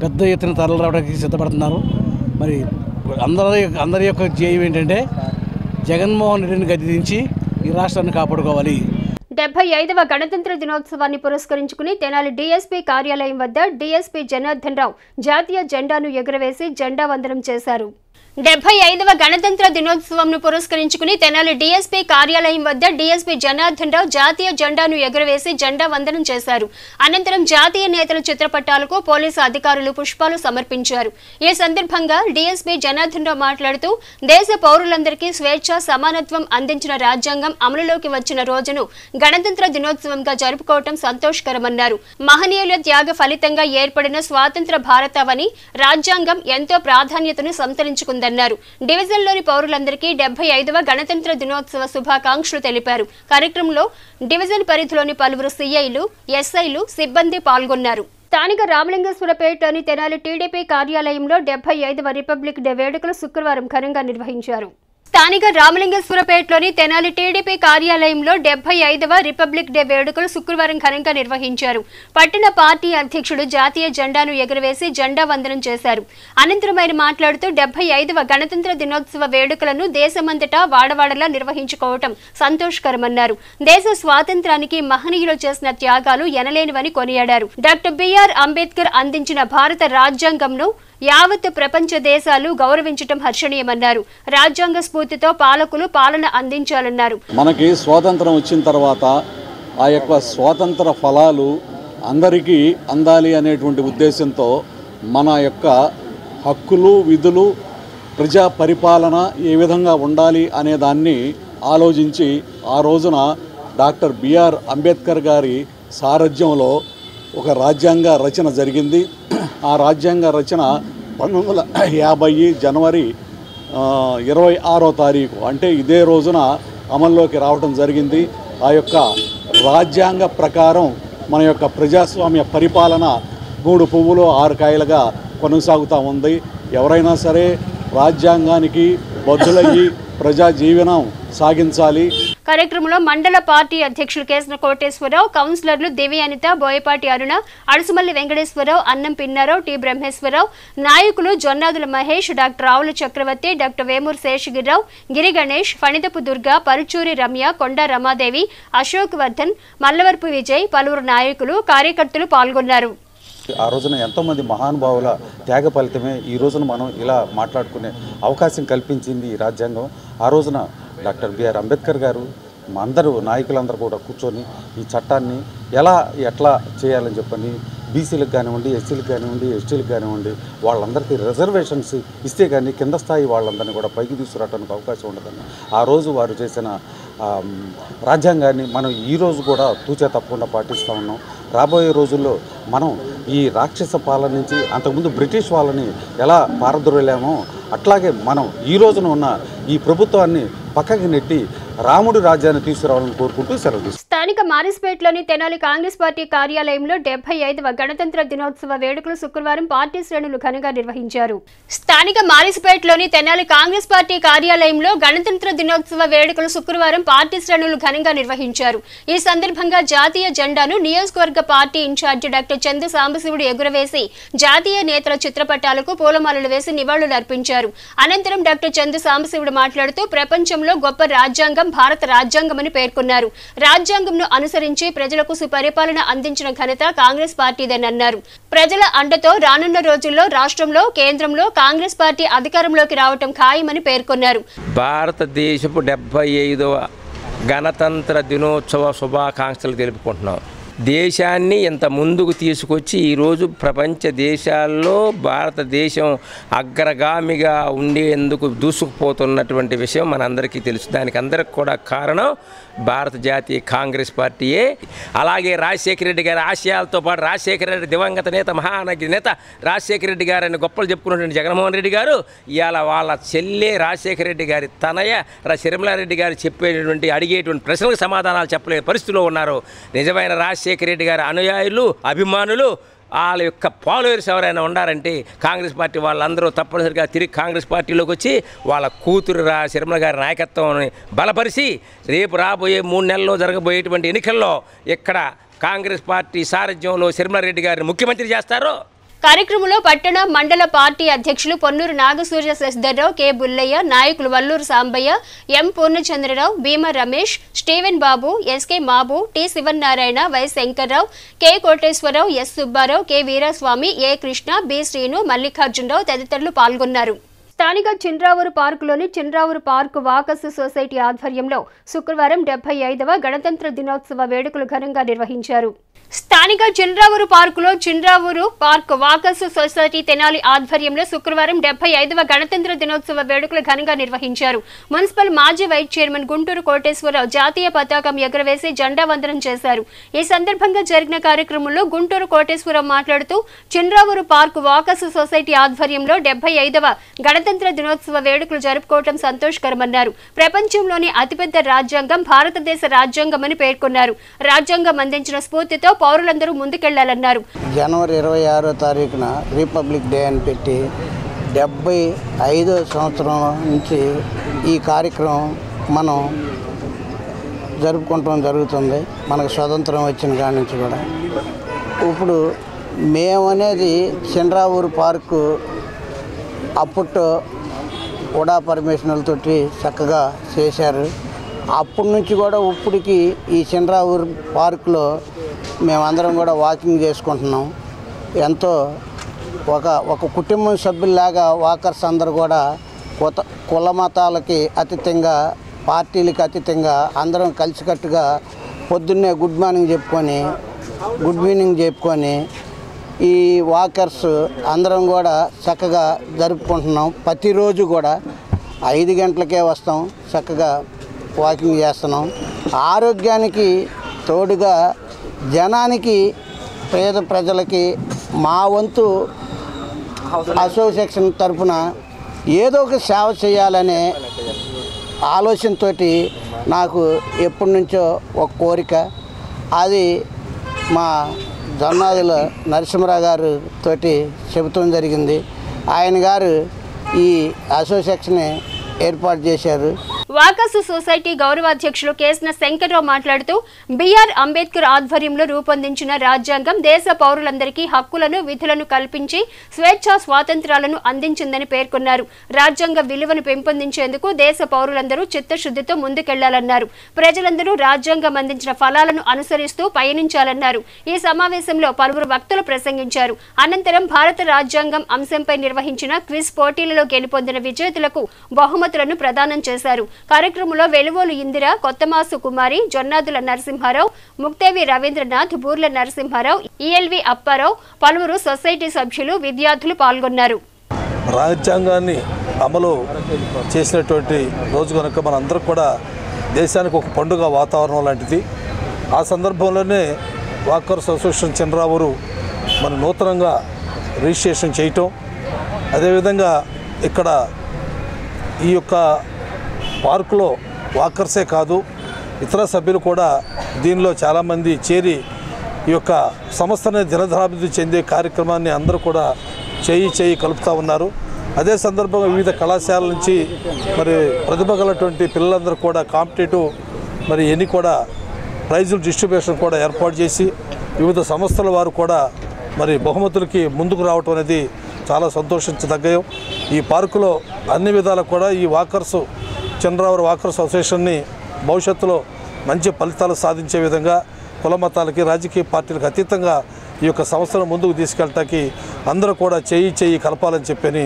Speaker 12: పెద్ద ఎత్తున తరలి రావడానికి సిద్ధపడుతున్నారు. మరి అందరి యొక్క ధ్యేయం ఏంటంటే జగన్మోహన్ రెడ్డిని గద్దె దించి ఈ రాష్ట్రాన్ని కాపాడుకోవాలి.
Speaker 1: 75వ గణతంత్ర దినోత్సవాన్ని పురస్కరించుకుని తెనాలి డీఎస్పీ కార్యాలయం వద్ద డీఎస్పీ జనార్దన్ రావు జాతీయ జెండాను ఎగురవేసి జెండా వందనం చేశారు. 75వ గణతంత్ర దినోత్సవంను పురస్కరించుకుని తెనాలి డీఎస్పీ కార్యాలయం వద్ద డీఎస్పీ జనార్దన్ రావు జాతీయ జెండాను ఎగురవేసి జెండా వందనం చేశారు. అనంతరం జాతీయ నేతల చిత్రపటాలకు పోలీసు అధికారులు పుష్పాలు సమర్పించారు. ఈ సందర్భంగా డీఎస్పీ జనార్దన్ రావు మాట్లాడుతూ దేశ పౌరులందరికీ స్వేచ్ఛ, సమానత్వం అందించిన రాజ్యాంగం అమలులోకి వచ్చిన రోజును గణతంత్ర దినోత్సవంగా జరుపుకోవటం సంతోషకరమన్నారు. మహనీయుల త్యాగ ఫలితంగా ఏర్పడిన స్వాతంత్ర భారతావని రాజ్యాంగం ఎంతో ప్రాధాన్యతను సంతరించుకుంది. డివిజన్లోని పౌరులందరికీ 75వ గణతంత్ర దినోత్సవ శుభాకాంక్షలు తెలిపారు. కార్యక్రమంలో డివిజన్ పరిధిలోని పలువురు సిఐలు, ఎస్ఐలు, సిబ్బంది పాల్గొన్నారు. స్థానిక రామలింగేశ్వరపేటలోని తెనాలి టీడీపీ కార్యాలయంలో 75వ రిపబ్లిక్ డే వేడుకలు శుక్రవారం ఘనంగా నిర్వహించారు. స్థానిక రామలింగేశ్వరపేటలోని తెనాలి టీడీపీ కార్యాలయంలో 75వ రిపబ్లిక్ డే వేడుకలు శుక్రవారం ఘనంగా నిర్వహించారు. పట్టణ పార్టీ అధ్యక్షుడు జాతీయ జెండాను ఎగురవేసి జెండా వందనం చేశారు. అనంతరం ఆయన మాట్లాడుతూ 75వ గణతంత్ర దినోత్సవ వేడుకలను దేశమంతటా వాడవాడలా నిర్వహించుకోవటం సంతోషకరమన్నారు. దేశ స్వాతంత్రానికి మహనీయులు చేసిన త్యాగాలు ఎనలేనివని కొనియాడారు. డాక్టర్ బిఆర్ అంబేద్కర్ అందించిన భారత రాజ్యాంగంను యావత్ ప్రపంచ దేశాలు గౌరవించటం హర్షణీయమన్నారు. రాజ్యాంగ స్ఫూర్తితో పాలకులు పాలన అందించాలన్నారు.
Speaker 13: మనకి స్వాతంత్రం వచ్చిన తర్వాత ఆ యొక్క స్వాతంత్ర ఫలాలు అందరికీ అందాలి అనేటువంటి ఉద్దేశంతో మన యొక్క హక్కులు విధులు ప్రజా పరిపాలన ఏ విధంగా ఉండాలి అనే దాన్ని ఆలోచించి ఆ రోజున డాక్టర్ బిఆర్ అంబేద్కర్ గారి సారథ్యంలో ఒక రాజ్యాంగ రచన జరిగింది. ఆ రాజ్యాంగ రచన 1950 జనవరి 26వ తారీఖు అంటే ఇదే రోజున అమల్లోకి రావడం జరిగింది. ఆ యొక్క రాజ్యాంగ ప్రకారం మన యొక్క ప్రజాస్వామ్య పరిపాలన 3 పువ్వులు 6 కాయలుగా కొనసాగుతూ ఉంది. ఎవరైనా సరే రాజ్యాంగానికి బద్దులయ్యి ప్రజా జీవనం సాగించాలి.
Speaker 1: కార్యక్రమంలో మండల పార్టీ అధ్యక్షులు కేసన కోటేశ్వరరావు, కౌన్సిలర్లు దివి అనిత, బోయపాటి అరుణ, అడుసుమల్లి వెంకటేశ్వరరావు, అన్నం పిన్నారావు, టి బ్రహ్మేశ్వరరావు, నాయకులు జొన్నాదుల మహేష్, డాక్టర్ రావుల చక్రవర్తి, డాక్టర్ వేమూరు శేషగిరిరావు, గిరి గణేష్, ఫణితపు దుర్గా, పరుచూరి రమ్య, కొండ రమాదేవి, అశోక్ వర్ధన్, మల్లవరపు విజయ్, పలువురు నాయకులు కార్యకర్తలు పాల్గొన్నారు.
Speaker 14: ఆ రోజున ఎంతోమంది మహానుభావుల త్యాగ ఫలితమే ఈ రోజున మనం ఇలా మాట్లాడుకునే అవకాశం కల్పించింది ఈ రాజ్యాంగం. ఆ రోజున డాక్టర్ బిఆర్ అంబేద్కర్ గారు అందరూ నాయకులందరూ కూడా కూర్చొని ఈ చట్టాన్ని ఎట్లా చేయాలని చెప్పని బీసీలకు కానివ్వండి, ఎస్సీలకు కానివ్వండి, ఎస్టీలకు కానివ్వండి వాళ్ళందరికీ రిజర్వేషన్స్ ఇస్తే కానీ కింద స్థాయి వాళ్ళందరినీ కూడా పైకి తీసుకురావడానికి అవకాశం ఉండదని ఆ రోజు వారు చేసిన రాజ్యాంగాన్ని మనం ఈరోజు కూడా తూచా తప్పకుండా పాటిస్తూ ఉన్నాం. రాబోయే రోజుల్లో మనం ఈ రాక్షస పాలన నుంచి అంతకుముందు బ్రిటిష్ వాళ్ళని ఎలా పారద్రోలామో అట్లాగే మనం ఈ రోజున ఉన్న ఈ ప్రభుత్వాన్ని పక్కకి నెట్టి రాముడి రాజ్యాన్ని తీసుకురావాలని కోరుకుంటూ సెలవు.
Speaker 1: స్థానిక మారిస్పేటలోని తెనాలి కాంగ్రెస్ పార్టీ కార్యాలయంలో 75వ గణతంత్ర దినోత్సవ వేడుకలు శుక్రవారం పార్టీ శ్రేణులు ఘనంగా నిర్వహించారు. స్థానిక మారిస్పేటలోని తెనాలి కాంగ్రెస్ పార్టీ కార్యాలయంలో గణతంత్ర దినోత్సవ వేడుకలు శుక్రవారం పార్టీ శ్రేణులు ఘనంగా నిర్వహించారు. ఈ సందర్భంగా జాతీయ జెండాను నియోజకవర్గ party incharge doctor Chandu Sambasivudu ఎగురవేసి జాతీయ నేతల చిత్రపటాలకు పూలమాలలు వేసి నివాళులు అర్పించారు. అనంతరం డాక్టర్ చందు సాంబశివుడు మాట్లాడుతూ ప్రపంచంలో గొప్ప రాజ్యాంగం భారత రాజ్యాంగమని పేర్కొన్నారు. రాజ్యాంగంను అనుసరించి ప్రజలకు సుపరిపాలన అందించిన ఘనత కాంగ్రెస్ పార్టీదేనన్నారు. ప్రజల అండతో రానున్న రోజుల్లో రాష్ట్రంలో కేంద్రంలో కాంగ్రెస్ పార్టీ అధికారంలోకి రావటం ఖాయమని పేర్కొన్నారు.
Speaker 15: భారతదేశపు 75వ గణతంత్ర దినోత్సవ శుభాకాంక్షలు తెలుపుకుంటున్నాం. దేశాన్ని ఇంత ముందుకు తీసుకొచ్చి ఈరోజు ప్రపంచ దేశాల్లో భారతదేశం అగ్రగామిగా ఉండేందుకు దూసుకుపోతున్నటువంటి విషయం మనందరికీ తెలుసు. దానికి అందరికి కూడా కారణం భారత జాతీయ కాంగ్రెస్ పార్టీయే. అలాగే రాజశేఖర రెడ్డి గారి ఆశయాలతో పాటు రాజశేఖర రెడ్డి దివంగత నేత మహానగరి నేత రాజశేఖర రెడ్డి గారు అని గొప్పలు చెప్పుకున్నటువంటి జగన్మోహన్ రెడ్డి గారు ఇవాళ వాళ్ళ చెల్లె రాజశేఖర రెడ్డి గారి తనయ శర్మిలారెడ్డి గారు చెప్పేటువంటి అడిగేటువంటి ప్రశ్నలకు సమాధానాలు చెప్పలేని పరిస్థితిలో ఉన్నారు. నిజమైన రాజశేఖర రెడ్డి గారి అనుయాయులు అభిమానులు వాళ్ళ యొక్క ఫాలోవర్స్ ఎవరైనా ఉన్నారంటే కాంగ్రెస్ పార్టీ వాళ్ళందరూ తప్పనిసరిగా తిరిగి కాంగ్రెస్ పార్టీలోకి వచ్చి వాళ్ళ కూతురు శర్మిల గారి నాయకత్వాన్ని బలపరిచి రేపు రాబోయే 3 నెలల్లో జరగబోయేటువంటి ఎన్నికల్లో ఇక్కడ కాంగ్రెస్ పార్టీ సారథ్యంలో శర్మిలారెడ్డి గారిని ముఖ్యమంత్రి చేస్తారో.
Speaker 1: కార్యక్రమంలో పట్టణ మండల పార్టీ అధ్యక్షులు పొన్నూరు నాగసూర్య శశిధర్రావు, కె బుల్లయ్య, నాయకులు Valluru Sambaiah, M Purnachandra Rao, Bhima Ramesh, Steven Babu, SK Mabu, T Sivanarayana, Y Sankar Rao, K Koteswara Rao, S Subba Rao, K Veeraswamy, A Krishna, B Srinu, Mallikarjuna Rao తదితరులు పాల్గొన్నారు. స్థానిక చిన్రావూరు పార్కులోని చిన్రావూరు పార్కు వాకర్స్ సొసైటీ ఆధ్వర్యంలో శుక్రవారం 75వ గణతంత్ర దినోత్సవ వేడుకలు ఘనంగా నిర్వహించారు. స్థానిక చిన్రావూరు పార్కులో Chinravuru park walkers society Tenali ఆధ్వర్యంలో శుక్రవారం 75వ గణతంత్ర దినోత్సవ వేడుకలు ఘనంగా నిర్వహించారు. మున్సిపల్ మాజీ వైస్ చైర్మన్ గుంటూరు కోటేశ్వరరావు జాతీయ పతాకం ఎగురవేసి జెండా వందనం చేశారు. ఈ సందర్భంగా జరిగిన కార్యక్రమంలో గుంటూరు కోటేశ్వరరావు మాట్లాడుతూ చిన్రావూరు పార్క్ వాకర్స్ సొసైటీ ఆధ్వర్యంలో 75వ గణతంత్ర దినోత్సవ వేడుకలు జరుపుకోవడం సంతోషకరమన్నారు. ప్రపంచంలోని అతిపెద్ద రాజ్యాంగం భారతదేశ రాజ్యాంగమని పేర్కొన్నారు. రాజ్యాంగం అందించిన స్ఫూర్తితో పౌరులందరూ ముందుకెళ్లాలన్నారు.
Speaker 16: జనవరి 26వ తారీఖున రిపబ్లిక్ డే అని పెట్టి 75వ సంవత్సరం నుంచి ఈ కార్యక్రమం మనం జరుపుకుంటాం జరుగుతుంది. మనకు స్వతంత్రం వచ్చిన కాడి నుంచి కూడా. ఇప్పుడు మేము అనేది చంద్రావూరు పార్కు అప్పట్లో ఉడా పర్మిషన్లతోటి చక్కగా చేశారు. అప్పటి నుంచి కూడా ఇప్పటికి ఈ చంద్రావూరు పార్కులో మేమందరం కూడా వాకింగ్ చేసుకుంటున్నాం. ఎంతో ఒక కుటుంబం సభ్యుల్లాగా వాకర్స్ అందరూ కూడా కుల మతాలకి అతీతంగా, పార్టీలకి అతీతంగా అందరం కలిసికట్టుగా పొద్దున్నే గుడ్ మార్నింగ్ చెప్పుకొని, గుడ్ ఈవినింగ్ చెప్పుకొని ఈ వాకర్స్ అందరం కూడా చక్కగా జరుపుకుంటున్నాం. ప్రతిరోజు కూడా 5 గంటలకే వస్తాం, చక్కగా వాకింగ్ చేస్తున్నాం. ఆరోగ్యానికి తోడుగా జనానికి, పేద ప్రజలకి మా వంతు అసోసియేషన్ తరఫున ఏదో ఒక సేవ చేయాలనే ఆలోచనతో నాకు ఎప్పటి నుంచో ఒక కోరిక. అది మా జొన్నాదుల నరసింహరావు గారు తోటి చెబుతూ జరిగింది. ఆయన గారు ఈ అసోసియేషన్ ఏర్పాటు చేశారు.
Speaker 1: వాకర్స్ సొసైటీ గౌరవాధ్యక్షులు కేసన శంకర్రావు మాట్లాడుతూ బిఆర్ అంబేద్కర్ ఆధ్వర్యంలో రూపొందించిన రాజ్యాంగం దేశ పౌరులందరికీ హక్కులను, విధులను కల్పించి స్వేచ్ఛా స్వాతంత్రాలను అందించిందని పేర్కొన్నారు. రాజ్యాంగ విలువను పెంపొందించేందుకు దేశ పౌరులందరూ చిత్తశుద్ధితో ముందుకెళ్లాలన్నారు. ప్రజలందరూ రాజ్యాంగం అందించిన ఫలాలను అనుసరిస్తూ పయనించాలన్నారు. ఈ సమావేశంలో పలువురు వక్తలు ప్రసంగించారు. అనంతరం భారత రాజ్యాంగం అంశంపై నిర్వహించిన క్విజ్ పోటీలలో గెలుపొందిన విజేతలకు బహుమతులను ప్రదానం చేశారు. కార్యక్రమంలో వెలువోలు ఇందిర, కొత్తమాసు కుమారి, జొన్నాదుల నరసింహారావు, ముక్తేవి రవీంద్రనాథ్, బూర్ల నరసింహారావు, ఈఎల్వి అప్పారావు, పలువురు సొసైటీ సభ్యులు, విద్యార్థులు పాల్గొన్నారు.
Speaker 17: రాజ్యాంగాన్ని అమలు చేసినటువంటి రోజు కనుక మనందరం కూడా దేశానికి ఒక పండుగ వాతావరణం లాంటిది. ఆ సందర్భంలోనే వాకర్స్ అసోసియేషన్ చంద్రావూరు మన నూతనంగా రిజిస్ట్రేషన్ చేయటం, అదేవిధంగా ఇక్కడ ఈ యొక్క పార్కులో వాకర్సే కాదు ఇతర సభ్యులు కూడా దీనిలో చాలామంది చేరి ఈ యొక్క సంస్థని దినదరాభివృద్ధి చెందే కార్యక్రమాన్ని అందరూ కూడా చేయి కలుపుతూ ఉన్నారు. అదే సందర్భంగా వివిధ కళాశాలల నుంచి మరి ప్రతిభ గలటువంటి పిల్లలందరూ కూడా కాంపిటేటివ్ ఎన్ని కూడా ప్రైజుల డిస్ట్రిబ్యూషన్ కూడా ఏర్పాటు చేసి వివిధ సంస్థల వారు కూడా బహుమతులకి ముందుకు రావటం అనేది చాలా సంతోషించదగ్గం. ఈ పార్కులో అన్ని విధాలు కూడా ఈ వాకర్స్ చంద్రావూరు వాకర్స్ అసోసియేషన్ని భవిష్యత్తులో మంచి ఫలితాలు సాధించే విధంగా కుల మతాలకి, రాజకీయ పార్టీలకు అతీతంగా ఈ యొక్క సంస్థను ముందుకు తీసుకెళ్ళటానికి అందరూ కూడా చేయి కలపాలని చెప్పని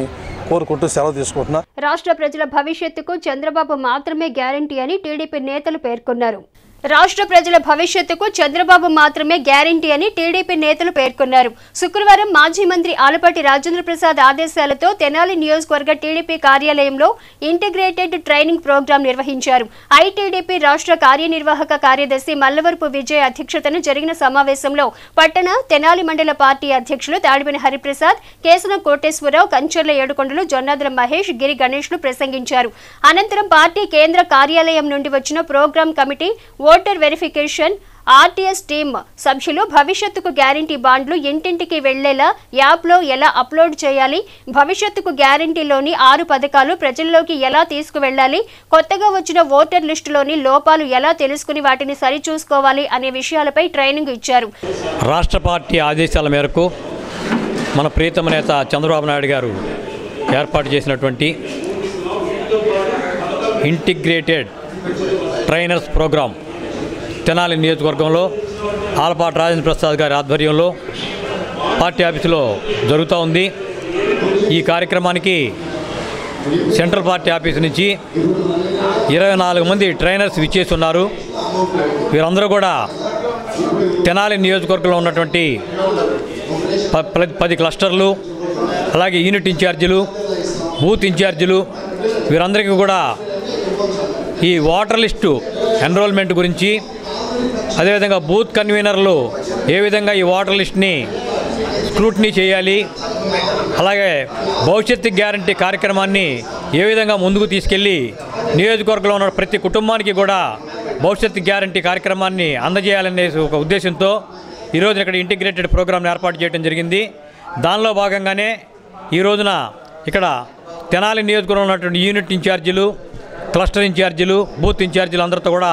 Speaker 17: కోరుకుంటూ సెలవు తీసుకుంటున్నా.
Speaker 1: రాష్ట్ర ప్రజల భవిష్యత్తుకు చంద్రబాబు మాత్రమే గ్యారంటీ అని టీడీపీ నేతలు పేర్కొన్నారు. రాష్ట్ర ప్రజల భవిష్యత్తుకు చంద్రబాబు మాత్రమే గ్యారంటీ అని టీడీపీ నేతలు పేర్కొన్నారు. శుక్రవారం మాజీ మంత్రి ఆలపాటి రాజేంద్ర ప్రసాద్ ఆదేశాలతో తెనాలి నియోజకవర్గ టీడీపీ కార్యాలయంలో ఇంటిగ్రేటెడ్ ట్రైనింగ్ ప్రోగ్రాం నిర్వహించారు. ఐటీడీపీ రాష్ట్ర కార్యనిర్వాహక కార్యదర్శి మల్లవరపు విజయ్ అధ్యక్షతన జరిగిన సమావేశంలో పట్టణ, తెనాలి మండల పార్టీ అధ్యక్షులు తాడిబెని హరిప్రసాద్, కేసన కోటేశ్వరరావు, కంచర్ల ఏడుకొండలు, జొన్నాదుల మహేష్, గిరి గణేష్లు ప్రసంగించారు. అనంతరం పార్టీ కేంద్ర కార్యాలయం నుండి వచ్చిన program committee, voter verification, RTS team సభ్యులు భవిష్యత్తుకు గ్యారంటీ బాండ్లు ఇంటింటికి వెళ్లేలా యాప్లో ఎలా అప్లోడ్ చేయాలి, భవిష్యత్తుకు గ్యారంటీలోని 6 పథకాలు ప్రజల్లోకి ఎలా తీసుకువెళ్లాలి, కొత్తగా వచ్చిన ఓటర్ లిస్టులోని లోపాలు ఎలా తెలుసుకుని వాటిని సరిచూసుకోవాలి అనే విషయాలపై ట్రైనింగ్ ఇచ్చారు.
Speaker 18: రాష్ట్ర పార్టీ ఆదేశాల మేరకు మన ప్రియతమ నేత చంద్రబాబు నాయుడు గారు ఏర్పాటు చేసినటువంటి ఇంటిగ్రేటెడ్ ట్రైనర్స్ ప్రోగ్రాం తెనాలి నియోజకవర్గంలో ఆలపాటి రాజేంద్ర ప్రసాద్ గారి ఆధ్వర్యంలో పార్టీ ఆఫీసులో జరుగుతూ ఉంది. ఈ కార్యక్రమానికి సెంట్రల్ పార్టీ ఆఫీసు నుంచి 24 మంది ట్రైనర్స్ విచ్చేసి ఉన్నారు. వీరందరూ కూడా తెనాలి నియోజకవర్గంలో ఉన్నటువంటి 10 క్లస్టర్లు, అలాగే యూనిట్ ఇన్ఛార్జీలు, బూత్ ఇన్ఛార్జీలు, వీరందరికీ కూడా ఈ ఓటర్ లిస్టు ఎన్రోల్మెంట్ గురించి, అదేవిధంగా బూత్ కన్వీనర్లు ఏ విధంగా ఈ ఓటర్ లిస్ట్ని స్క్రూటినీ చేయాలి, అలాగే భవిష్యత్తు గ్యారంటీ కార్యక్రమాన్ని ఏ విధంగా ముందుకు తీసుకెళ్ళి నియోజకవర్గంలో ఉన్న ప్రతి కుటుంబానికి కూడా భవిష్యత్తు గ్యారంటీ కార్యక్రమాన్ని అందజేయాలనే ఒక ఉద్దేశంతో ఈరోజు ఇక్కడ ఇంటిగ్రేటెడ్ ప్రోగ్రాంను ఏర్పాటు చేయడం జరిగింది. దానిలో భాగంగానే ఈ రోజున ఇక్కడ తెనాలి నియోజకవర్గంలో ఉన్నటువంటి యూనిట్ ఇన్ఛార్జీలు, క్లస్టర్ ఇన్ఛార్జీలు బూత్ ఇన్ఛార్జీలు అందరితో కూడా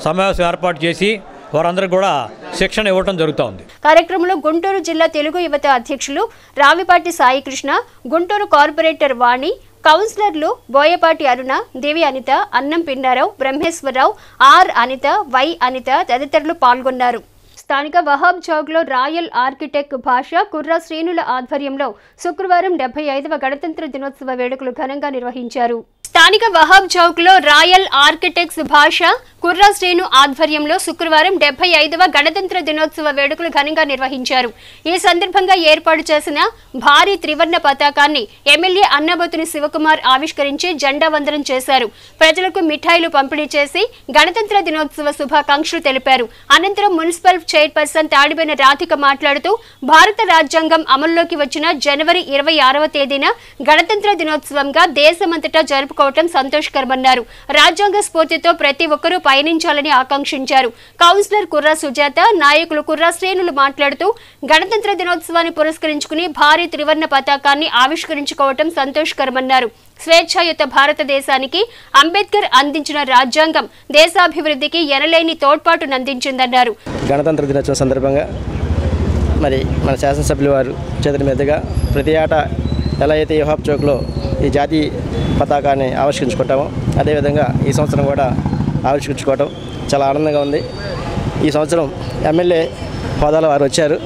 Speaker 18: సమావేశం ఏర్పాటు చేసి వారందరికీ కూడా శిక్షణ ఇవ్వడం జరుగుతోంది.
Speaker 1: కార్యక్రమంలో గుంటూరు జిల్లా తెలుగు యువత అధ్యక్షులు రావిపాటి సాయికృష్ణ, గుంటూరు కార్పొరేటర్ వాణి, కౌన్సిలర్లు బోయపాటి అరుణ, దేవి అనిత, అన్నం పిన్నారావు, బ్రహ్మేశ్వరరావు, ఆర్ అనిత, వై అనిత తదితరులు పాల్గొన్నారు. స్థానిక వహాబ్ చౌక్లో రాయల్ ఆర్కిటెక్ట్ భాష కుర్రా శ్రీనుల ఆధ్వర్యంలో శుక్రవారం 75వ గణతంత్ర దినోత్సవ వేడుకలు ఘనంగా నిర్వహించారు. స్థానిక వహాబ్ చౌక్లో రాయల్ ఆర్కిటెక్ట్స్ భాష కుర్రా శ్రీను ఆధ్వర్యంలో శుక్రవారం 75వ గణతంత్ర దినోత్సవ వేడుకలు ఘనంగా నిర్వహించారు. ఈ సందర్భంగా ఏర్పాటు చేసిన భారీ త్రివర్ణ పతాకాన్ని ఎమ్మెల్యే అన్నాబతుని శివకుమార్ ఆవిష్కరించి జెండా వందనం చేశారు. ప్రజలకు మిఠాయిలు పంపిణీ చేసి గణతంత్ర దినోత్సవ శుభాకాంక్షలు తెలిపారు. అనంతరం మున్సిపల్ చైర్పర్సన్ తాడిబైన రాధిక మాట్లాడుతూ భారత రాజ్యాంగం అమల్లోకి వచ్చిన జనవరి 26వ తేదీన గణతంత్ర దినోత్సవంగా దేశమంతటా జరుపుకోవడం సంతోషకరమన్నారు. రాజ్యాంగ స్ఫూర్తితో ప్రతి ఒక్కరూ పయనించాలని ఆకాంక్షించారు. కౌన్సిలర్ కుర్రా సుజాత, నాయకులు కుర్రా శ్రేణులు మాట్లాడుతూ గణతంత్ర దినోత్సవాన్ని పురస్కరించుకుని భారీ త్రివర్ణ పతాకాన్ని ఆవిష్కరించుకోవడం సంతోషకరమన్నారు. స్వేచ్ఛాయుత భారతదేశానికి అంబేద్కర్ అందించిన రాజ్యాంగం దేశాభివృద్ధికి ఎనలేని తోడ్పాటునందించిందన్నారు.
Speaker 19: గణతంత్ర దినోత్సవం సందర్భంగా మరి మన శాసనసభ్యుల వారు చేతుల మీదుగా ప్రతి ఏటా ఎలా అయితే వహాబ్ చౌక్లో ఈ జాతీయ పతాకాన్ని ఆవిష్కరించుకుంటామో అదేవిధంగా ఈ సంవత్సరం కూడా ఆవిష్కరించుకోవడం చాలా ఆనందంగా ఉంది. ఈ సంవత్సరం ఎమ్మెల్యే హోదాలో వారు వచ్చారు.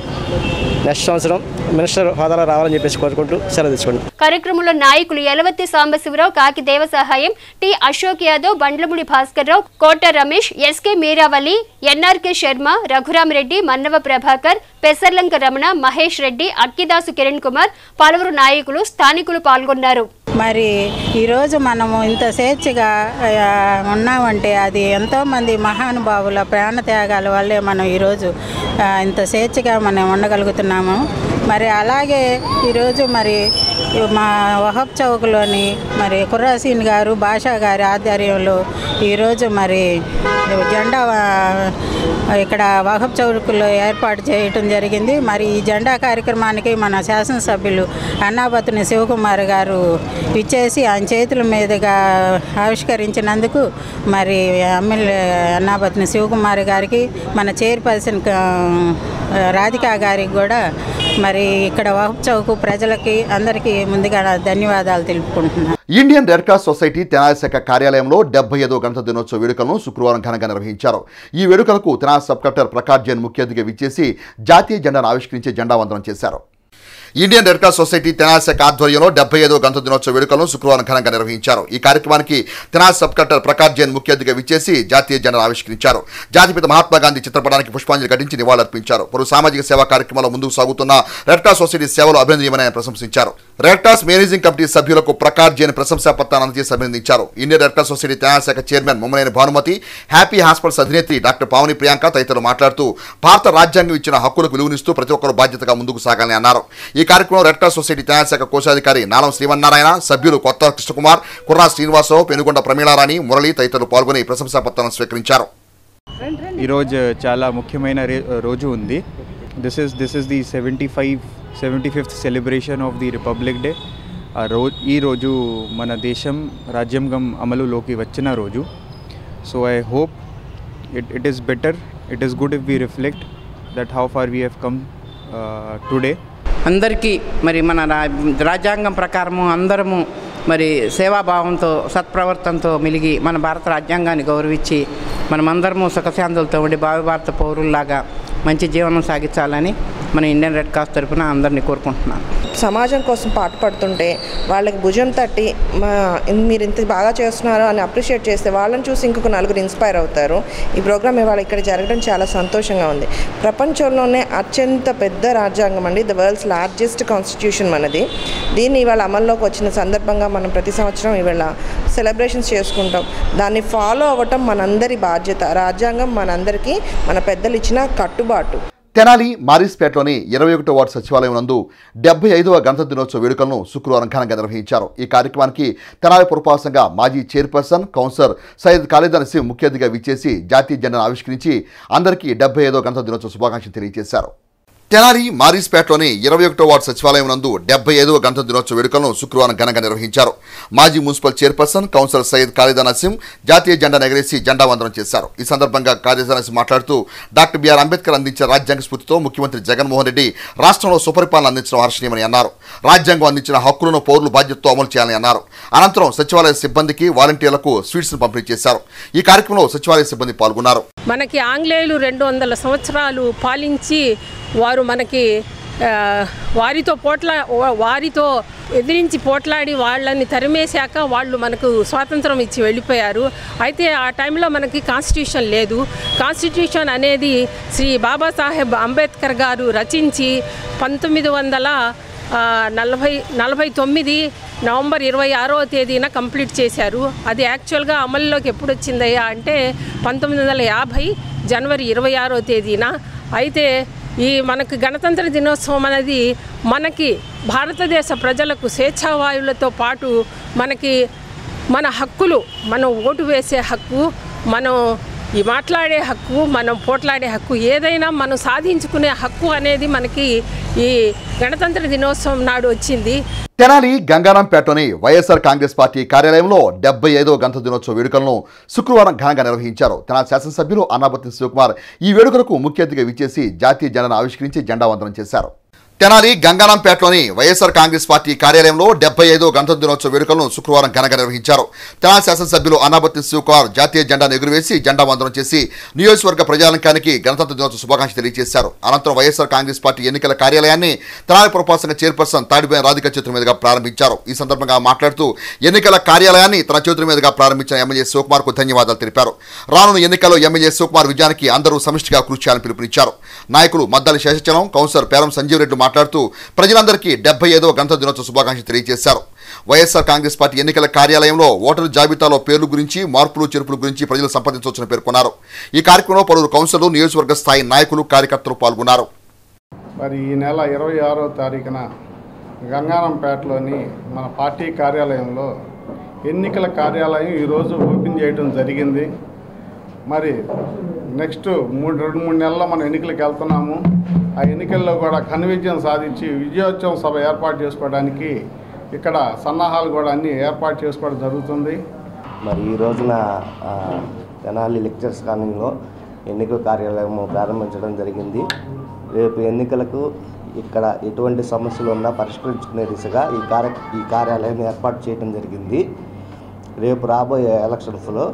Speaker 19: నెక్స్ట్ సంవత్సరం మినిస్టర్ హోదాలో రావాలని చెప్పేసి కోరుకుంటూ సెలవు తీసుకోండి.
Speaker 1: కార్యక్రమంలో నాయకులు యలవత్తి సాంబశివరావు, కాకి దేవ సహాయం, టి అశోక్ యాదవ్, బండ్లముడి భాస్కర్ రావు, కోట రమేష్, ఎస్కే మీరావలి, ఎన్ఆర్కే శర్మ, రఘురామరెడ్డి, మన్నవ ప్రభాకర్, పెసర్లంక రమణ, మహేష్ రెడ్డి, అక్కిదాసు కిరణ్ కుమార్, పలువురు నాయకులు స్థానికులు పాల్గొన్నారు.
Speaker 20: మరి ఈరోజు మనము ఇంత స్వేచ్ఛగా ఉన్నామంటే అది ఎంతోమంది మహానుభావుల ప్రాణత్యాగాల వల్లే మనం ఈరోజు ఇంత స్వేచ్ఛగా మనం ఉండగలుగుతున్నాము. మరి అలాగే ఈరోజు మరి మా వహాబ్ చౌక్లోని మరి కుర్రాసీన్ గారు, భాషా గారి ఆధ్వర్యంలో ఈరోజు మరి జెండా ఇక్కడ వహాబ్ చౌక్లో ఏర్పాటు చేయటం జరిగింది. మరి ఈ జెండా కార్యక్రమానికి మన శాసనసభ్యులు అన్నాబతుని శివకుమార్ గారు ఇచ్చేసి ఆయన చేతుల మీదుగా ఆవిష్కరించినందుకు మరి ఎమ్మెల్యే అన్నాబతుని శివకుమార్ గారికి, మన చైర్పర్సన్ రాధికా గారికి కూడా మరి ఇక్కడ వహాబ్ చౌక్ ప్రజలకి అందరికీ ముందుగా ధన్యవాదాలు తెలుపుకుంటున్నాను.
Speaker 10: Indian Red Cross Society Tenali శాఖ కార్యాలయంలో 75వ గణతంత్ర దినోత్సవ వేడుకలను శుక్రవారం ఘనంగా నిర్వహించారు. ఈ వేడుకలకు తెనాలి సబ్ కలెక్టర్ ప్రకాష్ జైన్ ముఖ్య అతిథిగా విచ్చేసి జాతీయ జెండాను ఆవిష్కరించి జెండా వందనం చేశారు. Indian Red Cross Society Tenali శాఖ ఆధ్వర్యంలో 75వ గణతంత్ర దినోత్సవ వేడుకలను శుక్రవారం ఘనంగా నిర్వహించారు. ఈ కార్యక్రమానికి తెనాలి సబ్ కలెక్టర్ ప్రకాష్ జైన్ ముఖ్య అతిథిగా విచ్చేసి జాతీయ జెండాను ఆవిష్కరించారు. జాతిపిత మహాత్మా గాంధీ చిత్రపటానికి పుష్పాంజలి ఘటించి నివాళులర్పించారు. పలు సామాజిక సేవా కార్యక్రమాల్లో ముందుకు సాగుతున్న రెడ్ క్రాస్ సొసైటీ సేవలు అభినందనీయమని ఆయన ప్రశంసించారు. రెడ్ క్రాస్ మేనేజింగ్ కమిటీ సభ్యులకు ప్రకాష్ జైన్ ప్రశంసా పత్రాన్ని అందజేసి అభినందించారు. Indian Red Cross Society Tenali శాఖ chairman Mummaneni Bhanumathi, Happy Hospitals అధినేత్రి డాక్టర్ పావని ప్రియాంక తదితరులు మాట్లాడుతూ భారత రాజ్యాంగం ఇచ్చిన హక్కులకు విలువనిస్తూ ప్రతి ఒక్కరూ బాధ్యతగా ముందుకు సాగాలని అన్నారు. ఈ కార్యక్రమంలో రెడ్ క్రాస్ సొసైటీ తెనాలి శాఖ కోశాధికారి నాలం శ్రీమన్నారాయణ, సభ్యులు కొత్త కృష్ణకుమార్, కుర్రా శ్రీనివాసరావు, పెనుగొండ ప్రమీళారాణి, మురళి తదితరులు పాల్గొని ప్రశంసా పత్రాలను స్వీకరించారు.
Speaker 21: ఈరోజు చాలా ముఖ్యమైన రోజు ఉంది. This is the 75th celebration of the republic day. ఈ రోజు మన దేశం రాజ్యాంగం అమలులోకి వచ్చిన రోజు. So I hope it is better, it is good if we reflect that how far we have come today.
Speaker 22: అందరికీ మరి మన రాజ్యాంగం ప్రకారము అందరము మరి సేవాభావంతో సత్ప్రవర్తనతో మిలిగి మన భారత రాజ్యాంగాన్ని గౌరవించి మనమందరము సుఖశాంతులతో ఉండి భారత పౌరుల్లాగా మంచి జీవనం సాగించాలని మన ఇండియన్ రెడ్ క్రాస్ తరఫున అందరినీ కోరుకుంటున్నాను.
Speaker 23: సమాజం కోసం పాటుపడుతుంటే వాళ్ళకి భుజం తట్టి మీరు ఇంత బాగా చేస్తున్నారు అని అప్రిషియేట్ చేస్తే వాళ్ళని చూసి ఇంకొక నలుగురు ఇన్స్పైర్ అవుతారు. ఈ ప్రోగ్రామ్ ఇవాళ ఇక్కడ జరగడం చాలా సంతోషంగా ఉంది. ప్రపంచంలోనే అత్యంత పెద్ద రాజ్యాంగం అండి, ద వరల్డ్స్ లార్జెస్ట్ కాన్స్టిట్యూషన్ మనది. దీన్ని ఇవాళ అమల్లోకి వచ్చిన సందర్భంగా మనం ప్రతి సంవత్సరం ఇవాళ సెలబ్రేషన్స్ చేసుకుంటాం. దాన్ని ఫాలో అవ్వటం మనందరి బాధ్యత. రాజ్యాంగం మనందరికీ మన పెద్దలు ఇచ్చిన కట్టుబాటు.
Speaker 10: తెనాలి మారిస్పేటలోని 21వ వార్డు సచివాలయం నందు 75వ గణతంత్ర దినోత్సవ వేడుకలను శుక్రవారం ఘనంగా నిర్వహించారు. ఈ కార్యక్రమానికి తెనాలి పురపాలకంగా మాజీ చైర్పర్సన్ కౌన్సిలర్ సయ్యద్ ఖాలిద్ నసీం ముఖ్య అతిథిగా విచ్చేసి జాతీయ జెండాను ఆవిష్కరించి అందరికీ 75వ గణతంత్ర దినోత్సవ శుభాకాంక్షలు తెలియజేశారు. తెనాలి మారీస్పేటలోని 21వ వార్డు సచివాలయం నందు 75వ గణతంత్ర దినోత్సవ వేడుకలను శుక్రవారం ఘనంగా నిర్వహించారు. మాజీ municipal chairperson councillor Syed Khalida Naseem జాతీయ జెండా ఎగరేసి జెండా వందనం చేశారు. ఈ సందర్భంగా ఖాలిదా నసీం మాట్లాడుతూ డాక్టర్ బిఆర్ అంబేద్కర్ అందించిన రాజ్యాంగ స్ఫూర్తితో ముఖ్యమంత్రి జగన్మోహన్ రెడ్డి రాష్ట్రంలో సుపరిపాలన అందించడం హర్షణీయమని అన్నారు. రాజ్యాంగం అందించిన హక్కులను పౌరులు బాధ్యతతో అమలు చేయాలని అన్నారు. అనంతరం సచివాలయ సిబ్బందికి వాలంటీర్లకు స్వీట్స్ పంపిణీ చేశారు. ఈ కార్యక్రమంలో సచివాలయ సిబ్బంది పాల్గొన్నారు.
Speaker 2: మనకి ఆంగ్లేయులు 200 సంవత్సరాలు పాలించి వారు మనకి వారితో ఎదిరించి పోట్లాడి వాళ్ళని తరిమేశాక వాళ్ళు మనకు స్వాతంత్రం ఇచ్చి వెళ్ళిపోయారు. అయితే ఆ టైంలో మనకి కాన్స్టిట్యూషన్ లేదు. కాన్స్టిట్యూషన్ అనేది శ్రీ బాబాసాహెబ్ అంబేద్కర్ గారు రచించి 1949 నవంబర్ 26వ తేదీన కంప్లీట్ చేశారు. అది యాక్చువల్గా అమల్లోకి ఎప్పుడు వచ్చిందయ్యా అంటే 1950 జనవరి 26వ తేదీన. అయితే ఈ మనకు గణతంత్ర దినోత్సవం అనేది మనకి భారతదేశ ప్రజలకు స్వేచ్ఛావాయువులతో పాటు మనకి మన హక్కులు, మనం ఓటు వేసే హక్కు, మనం ఈ మాట్లాడే హక్కు, మనం పోట్లాడే హక్కు, ఏదైనా మనం సాధించుకునే హక్కు అనేది మనకి ఈ గణతంత్ర దినోత్సవం నాడు వచ్చింది.
Speaker 10: తెనాలి గంగారాంపేటలోని వైఎస్ఆర్ కాంగ్రెస్ పార్టీ కార్యాలయంలో 75వ గణతంత్ర దినోత్సవ వేడుకలను శుక్రవారం ఘనంగా నిర్వహించారు. తెనాలి శాసనసభ్యులు అన్నాబత్తిన శివకుమార్ ఈ వేడుకలకు ముఖ్య అతిథిగా విచ్చేసి జాతీయ జెండాను ఆవిష్కరించి జెండా వందనం చేశారు. తెనాలి గంగారాంపేటలోని వైఎస్ఆర్ కాంగ్రెస్ పార్టీ కార్యాలయంలో 75వ గణతంత్ర దినోత్సవ వేడుకలను శుక్రవారం ఘనంగా నిర్వహించారు. తెనాలి శాసనసభ్యులు అన్నాబత్తిన శివకుమార్ జాతీయ జెండాను ఎగురవేసి జెండా వందనం చేసి నియోజకవర్గ ప్రజానికానికి గణతంత్ర దినోత్సవ శుభాకాంక్షలు తెలియజేశారు. అనంతరం వైఎస్ఆర్ కాంగ్రెస్ పార్టీ ఎన్నికల కార్యాలయాన్ని తెనాలి పురపాలక సంఘ చైర్పర్సన్ తాడిపోయిన రాధిక చేతుల మీదుగా ప్రారంభించారు. ఈ సందర్భంగా మాట్లాడుతూ ఎన్నికల కార్యాలయాన్ని తన చేతుల మీదుగా ప్రారంభించిన ఎమ్మెల్యే శివకుమార్కు ధన్యవాదాలు తెలిపారు. రానున్న ఎన్నికల్లో ఎమ్మెల్యే శివకుమార్ విజయానికి అందరూ సమిష్టిగా కృషి చేయాలని పిలుపునిచ్చారు. నాయకులు మద్దాలి శేషచలం, కౌన్సిలర్ పేరం సంజీవ్ రెడ్డి మాట్లాడుతూ ప్రజలందరికీ 75వ గణతంత్ర దినోత్సవ శుభాకాంక్షలు తెలియజేశారు. వైఎస్ఆర్ కాంగ్రెస్ పార్టీ ఎన్నికల కార్యాలయంలో ఓటరు జాబితాలో పేర్లు గురించి, మార్పులు చేర్పుల గురించి ప్రజలు సంప్రదించవచ్చని పేర్కొన్నారు. ఈ కార్యక్రమంలో పలువురు కౌన్సిలర్లు, నియోజకవర్గ స్థాయి నాయకులు, కార్యకర్తలు పాల్గొన్నారు.
Speaker 3: మరి ఈ నెల 26వ తారీఖున గంగారంపేటలోని మన పార్టీ కార్యాలయంలో ఎన్నికల కార్యాలయం ఈరోజు ఓపెన్ చేయడం జరిగింది. మరి నెక్స్ట్ 2-3 నెలల్లో మనం ఎన్నికలకు వెళ్తున్నాము. ఆ ఎన్నికల్లో కూడా ఘనవిజయం సాధించి విజయోత్సవం సభ ఏర్పాటు చేసుకోవడానికి ఇక్కడ సన్నాహాలు కూడా అన్నీ ఏర్పాటు చేసుకోవడం జరుగుతుంది.
Speaker 4: మరి ఈ రోజున తెనాలి లెక్చర్స్ కాలనీలో ఎన్నికల కార్యాలయం ప్రారంభించడం జరిగింది. రేపు ఎన్నికలకు ఇక్కడ ఎటువంటి సమస్యలు ఉన్నా పరిష్కరించుకునే దిశగా ఈ కార్యాలయం ఏర్పాటు చేయడం జరిగింది. రేపు రాబోయే ఎలక్షన్స్లో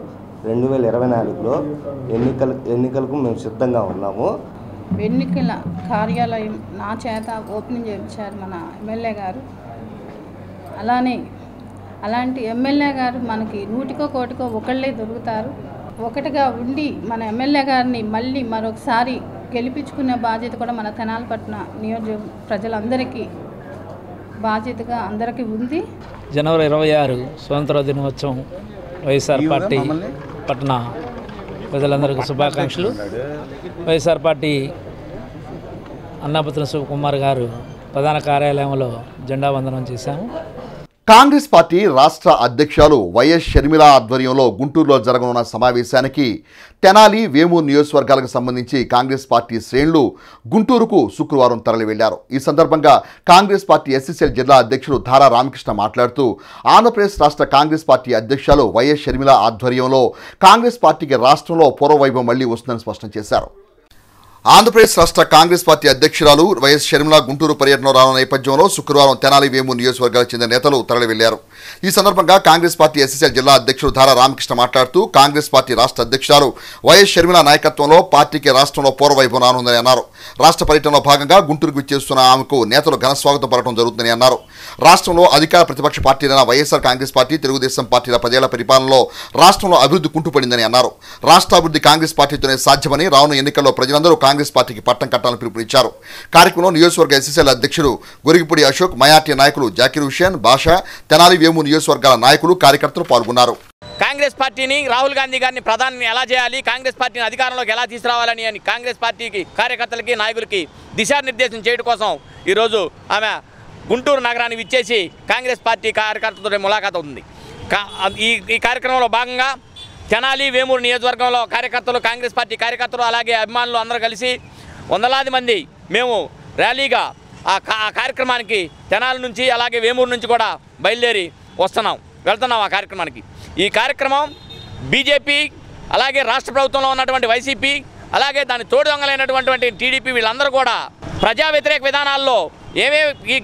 Speaker 4: 2024లో ఎన్నికలకు మేము సిద్ధంగా ఉన్నాము.
Speaker 7: ఎన్నికల కార్యాలయం నా చేత ఓపెనింగ్ చేయించారు మన ఎమ్మెల్యే గారు. అలాంటి ఎమ్మెల్యే గారు మనకి 100కో 100కో ఒకళ్ళే దొరుకుతారు. ఒకటిగా ఉండి మన ఎమ్మెల్యే గారిని మళ్ళీ మరొకసారి గెలిపించుకునే బాధ్యత కూడా మన తెనాలిపట్న నియోజక ప్రజలందరికీ బాధ్యతగా అందరికీ ఉంది.
Speaker 24: జనవరి 26 స్వతంత్ర దినోత్సవం వైఎస్ఆర్ పార్టీ పట్టణ ప్రజలందరికీ శుభాకాంక్షలు. వైఎస్ఆర్ పార్టీ అన్నాబత్తిన శివకుమార్ గారు ప్రధాన కార్యాలయంలో జెండా వందనం చేశాము.
Speaker 10: కాంగ్రెస్ పార్టీ రాష్ట్ర అధ్యక్షులు వైఎస్ షర్మిల ఆధ్వర్యంలో గుంటూరులో జరగనున్న సమావేశానికి తెనాలి, వేమూరు నియోజకవర్గాలకు సంబంధించి కాంగ్రెస్ పార్టీ శ్రేణులు గుంటూరుకు శుక్రవారం తరలి వెళ్లారు. ఈ సందర్భంగా కాంగ్రెస్ పార్టీ ఎస్సీసీఎల్ జిల్లా అధ్యక్షుడు ధారా రామకృష్ణ మాట్లాడుతూ ఆంధ్రప్రదేశ్ రాష్ట్ర కాంగ్రెస్ పార్టీ అధ్యక్షులు వైఎస్ షర్మిల ఆధ్వర్యంలో కాంగ్రెస్ పార్టీకి రాష్ట్రంలో పూర్వవైభవం మళ్లీ వస్తుందని స్పష్టం చేశారు. ఆంధ్రప్రదేశ్ రాష్ట్ర కాంగ్రెస్ పార్టీ అధ్యక్షురాలు వైఎస్ షర్మిల గుంటూరు పర్యటన రానున్న నేపథ్యంలో శుక్రవారం తెనాలి, వేమూరు నియోజకవర్గాలకు చెందిన నేతలు తరలి వెళ్లారు. ఈ సందర్భంగా కాంగ్రెస్ పార్టీ ఎస్సీసీఎల్ జిల్లా అధ్యక్షుడు ధారా రామకృష్ణ మాట్లాడుతూ కాంగ్రెస్ పార్టీ రాష్ట్ర అధ్యక్షురాలు వైఎస్ షర్మిల నాయకత్వంలో పార్టీకి రాష్ట్రంలో పూర్వవైభవం రానుందని అన్నారు. రాష్ట్ర పర్యటనలో భాగంగా గుంటూరుకు విచ్చేస్తున్న ఆమెకు నేతలు ఘనస్వాగతం పలకడం జరుగుతుందని అన్నారు. రాష్ట్రంలో అధికార ప్రతిపక్ష పార్టీలైన వైఎస్ఆర్ కాంగ్రెస్ పార్టీ, తెలుగుదేశం పార్టీల 10 ఏళ్ల పరిపాలనలో రాష్ట్రంలో అభివృద్ధి కుంటుపడిందని అన్నారు. రాష్ట్ర అభివృద్ధి కాంగ్రెస్ పార్టీతోనే సాధ్యమని, రానున్న ఎన్నికల్లో ప్రజలందరూ కాంగ్రెస్ పార్టీకి పట్టం కట్టాలని పిలుపునిచ్చారు. కార్యక్రమంలో నియోజకవర్గ ఎస్సీసీఎల్ అధ్యక్షుడు గొరిగిపూడి అశోక్, మైనార్టీ నాయకులు జాకీర్ హుసేన్, భాషా, తెనాలి, వేమూరు నియోజకవర్గాల నాయకులు, కార్యకర్తలు పాల్గొన్నారు.
Speaker 25: కాంగ్రెస్ పార్టీని, రాహుల్ గాంధీ గారిని ప్రధాని ఎలా చేయాలి, కాంగ్రెస్ పార్టీని అధికారంలోకి ఎలా తీసుకురావాలని అని కాంగ్రెస్ పార్టీకి కార్యకర్తలకి, నాయకులకి దిశానిర్దేశం చేయడం కోసం ఈరోజు ఆమె గుంటూరు నగరాన్ని విచ్చేసి కాంగ్రెస్ పార్టీ కార్యకర్తలతో ములాఖాత్ అవుతుంది. ఈ కార్యక్రమంలో భాగంగా తెనాలి, వేమూరు నియోజకవర్గంలో కార్యకర్తలు, కాంగ్రెస్ పార్టీ కార్యకర్తలు, అలాగే అభిమానులు అందరూ కలిసి వందలాది మంది మేము ర్యాలీగా ఆ కార్యక్రమానికి తెనాలి నుంచి అలాగే వేమూరు నుంచి కూడా బయలుదేరి వెళ్తున్నాం ఆ కార్యక్రమానికి. ఈ కార్యక్రమం బీజేపీ అలాగే రాష్ట్ర ప్రభుత్వంలో ఉన్నటువంటి వైసీపీ అలాగే దాని తోడు దొంగలైనటువంటి టీడీపీ వీళ్ళందరూ కూడా ప్రజా వ్యతిరేక విధానాల్లో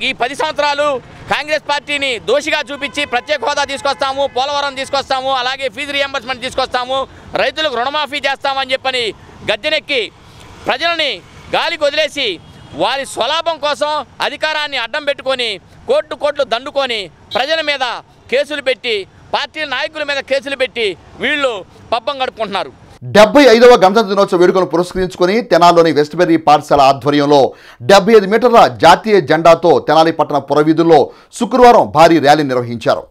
Speaker 25: ఈ 10 సంవత్సరాలు కాంగ్రెస్ పార్టీని దోషిగా చూపించి ప్రత్యేక హోదా తీసుకొస్తాము, పోలవరం తీసుకొస్తాము, అలాగే ఫీజు రియంబర్స్మెంట్ తీసుకొస్తాము, రైతులకు రుణమాఫీ చేస్తామని చెప్పని గద్దెనెక్కి ప్రజలని గాలికి వదిలేసి వారి స్వలాభం కోసం అధికారాన్ని అడ్డం పెట్టుకొని కోట్లు దండుకొని ప్రజల మీద కేసులు పెట్టి పార్టీ నాయకుల మీద కేసులు పెట్టి వీళ్ళు పబ్బం గడుపుకుంటున్నారు.
Speaker 10: 75వ గణతంత్ర దినోత్సవ వేడుకలను పురస్కరించుకొని తెనాలిలోని వెస్ట్బెర్రీ పాఠశాల ఆధ్వర్యంలో 75 మీటర్ల జాతీయ జెండాతో తెనాలి పట్టణ పురవీధుల్లో శుక్రవారం భారీ ర్యాలీ నిర్వహించారు.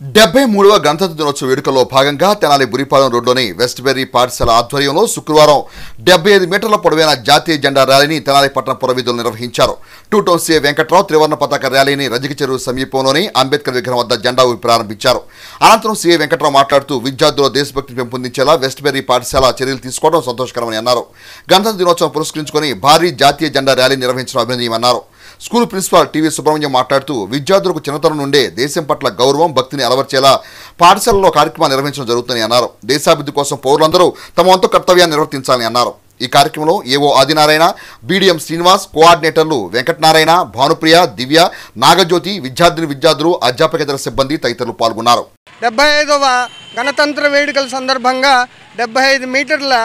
Speaker 10: 73వ గణతంత్ర దినోత్సవ వేడుకల్లో భాగంగా తెనాలి బురిపాలెం రోడ్లోని వెస్ట్బెర్రీ పాఠశాల ఆధ్వర్యంలో శుక్రవారం 75 మీటర్ల పొడవైన జాతీయ జెండా ర్యాలీని తెనాలి పట్టణ పురవీధులు నిర్వహించారు. టూ టౌన్ సీఏ వెంకట్రావు త్రివర్ణ పతాక ర్యాలీని రజిక చెరువు సమీపంలోని అంబేద్కర్ విగ్రహం వద్ద జెండా ఊపి ప్రారంభించారు. అనంతరం సీఏ వెంకట్రావు మాట్లాడుతూ విద్యార్థుల దేశభక్తిని పెంపొందించేలా వెస్ట్బెర్రీ పాఠశాల చర్యలు తీసుకోవడం సంతోషకరమని అన్నారు. గణతంత్ర దినోత్సవం పురస్కరించుకొని భారీ జాతీయ జెండా ర్యాలీ నిర్వహించడం అభినందనీయమన్నారు. స్కూల్ ప్రిన్సిపాల్ టీవీ సుబ్రహ్మణ్యం మాట్లాడుతూ విద్యార్థులకు చిన్నతనం నుండే దేశం పట్ల గౌరవం భక్తిని అలవర్చేలా పాఠశాలలో కార్యక్రమాలు నిర్వహించడం జరుగుతుందని అన్నారు. దేశాభివృద్ధి కోసం పౌరులందరూ తమ వంతు కర్తవ్యాన్ని నిర్వర్తించాలని అన్నారు. ఈ కార్యక్రమంలో ఏవో ఆదినారాయణ, బీడీఎం శ్రీనివాస్, కోఆర్డినేటర్లు వెంకటనారాయణ, భానుప్రియ, దివ్య, నాగజ్యోతి, విద్యార్థులు, అధ్యాపకేతర సిబ్బంది తదితరులు పాల్గొన్నారు.
Speaker 5: 75వ గణతంత్ర వేడుకల సందర్భంగా 75 మీటర్ల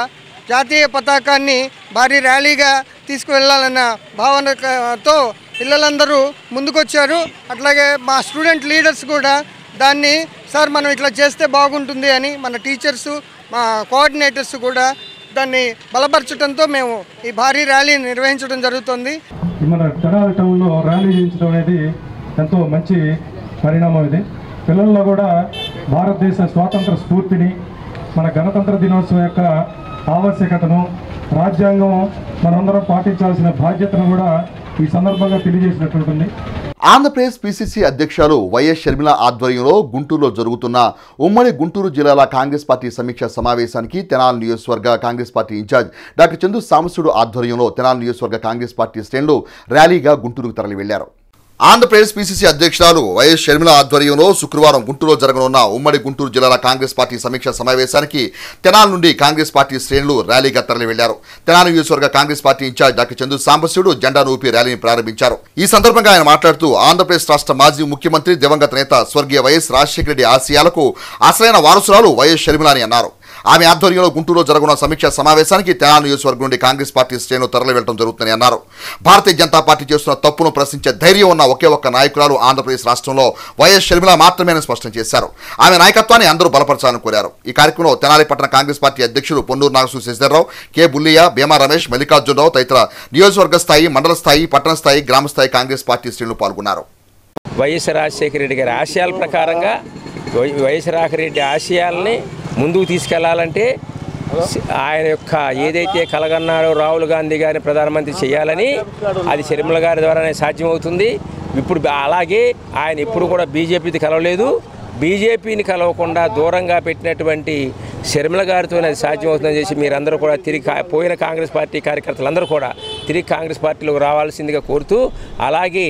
Speaker 5: జాతీయ పతాకాన్ని భారీ ర్యాలీగా తీసుకువెళ్లాలన్న భావనతో పిల్లలందరూ ముందుకొచ్చారు. అట్లాగే మా స్టూడెంట్ లీడర్స్ కూడా దాన్ని సార్ మనం ఇట్లా చేస్తే బాగుంటుంది అని మన టీచర్సు మా కోఆర్డినేటర్స్ కూడా దాన్ని బలపరచడంతో మేము ఈ భారీ ర్యాలీని నిర్వహించడం జరుగుతుంది.
Speaker 6: మన తెనాలి టౌన్లో ర్యాలీ చేయించడం అనేది ఎంతో మంచి పరిణామం. ఇది పిల్లల్లో కూడా భారతదేశ స్వాతంత్ర స్ఫూర్తిని, మన గణతంత్ర దినోత్సవం యొక్క ఆవశ్యకతను, రాజ్యాంగం మనందరం పాటించాల్సిన బాధ్యతను కూడా ఈ సందర్భంగా తెలియజేసినట్టుంటుంది.
Speaker 10: ఆంధ్రప్రదేశ్ పిసిసి అధ్యక్షులు వైఎస్ షర్మిల ఆధ్వర్యంలో గుంటూరులో జరుగుతున్న ఉమ్మడి గుంటూరు జిల్లాల కాంగ్రెస్ పార్టీ సమీక్ష సమావేశానికి తెనాలి నియోజకవర్గ Congress party incharge doctor Chandu Sambasivudu ఆధ్వర్యంలో తెనాలి నియోజకవర్గ కాంగ్రెస్ పార్టీ శ్రేణులు ర్యాలీగా గుంటూరుకు తరలి వెళ్లారు. ఆంధ్రప్రదేశ్ పిసిసి అధ్యక్షురాలు వైఎస్ షర్మిల ఆధ్వర్యంలో శుక్రవారం గుంటూరులో జరగనున్న ఉమ్మడి గుంటూరు జిల్లాల కాంగ్రెస్ పార్టీ సమీక్ష సమావేశానికి తెనాలి నుండి కాంగ్రెస్ పార్టీ శ్రేణులు ర్యాలీగా తరలి వెళ్లారు. తెనాలి నియోజకవర్గ Congress party incharge doctor Chandu Sambasivudu జెండాను ఊపి ర్యాలీని ప్రారంభించారు. ఈ సందర్భంగా ఆయన మాట్లాడుతూ ఆంధ్రప్రదేశ్ రాష్ట్ర మాజీ ముఖ్యమంత్రి దివంగత నేత స్వర్గీయ వైఎస్ రాజశేఖర రెడ్డి ఆశయాలకు అసలైన వారసురాలు వైఎస్ షర్మిల అని అన్నారు. ఆమె ఆధ్వర్యంలో గుంటూరులో జరగనున్న సమీక్ష సమావేశానికి తెనాలి నియోజకవర్గం నుండి కాంగ్రెస్ పార్టీ శ్రేణులు తరలి వెళ్లడం జరుగుతుందని అన్నారు. భారతీయ జనతా పార్టీ చేస్తున్న తప్పును ప్రశ్నించే ధైర్యం ఉన్న ఒకే ఒక్క నాయకురాలు ఆంధ్రప్రదేశ్ రాష్ట్రంలో వైఎస్ షర్మిల మాత్రమేనని స్పష్టం చేశారు. ఆమె నాయకత్వాన్ని అందరూ బలపరచాలని కోరారు. ఈ కార్యక్రమంలో తెనాలి పట్టణ కాంగ్రెస్ పార్టీ అధ్యక్షులు పొన్నూరు నాగసూ శశిధర్రావు, కె బుల్లియా, భీమా రమేష్, మల్లికార్జునరావు తదితర నియోజకవర్గ స్థాయి, మండల స్థాయి, పట్టణ స్థాయి, గ్రామ స్థాయి కాంగ్రెస్ పార్టీ శ్రేణులు పాల్గొన్నారు.
Speaker 15: వైఎస్ రాజశేఖర రెడ్డి గారి ఆశయాల ప్రకారంగా వైఎస్ రాజశేఖర రెడ్డి ఆశయాల్ని ముందుకు తీసుకెళ్లాలంటే ఆయన యొక్క ఏదైతే కలగన్నారో రాహుల్ గాంధీ గారిని ప్రధానమంత్రి చేయాలని అది షర్మిల గారి ద్వారానే సాధ్యమవుతుంది. ఇప్పుడు అలాగే ఆయన ఎప్పుడు కూడా బీజేపీని కలవలేదు. బీజేపీని కలవకుండా దూరంగా పెట్టినటువంటి షర్మిల గారితోనే అది సాధ్యమవుతుందని చేసి మీరందరూ కూడా తిరిగి పోయిన కాంగ్రెస్ పార్టీ కార్యకర్తలందరూ కూడా తిరిగి కాంగ్రెస్ పార్టీలోకి రావాల్సిందిగా కోరుతూ అలాగే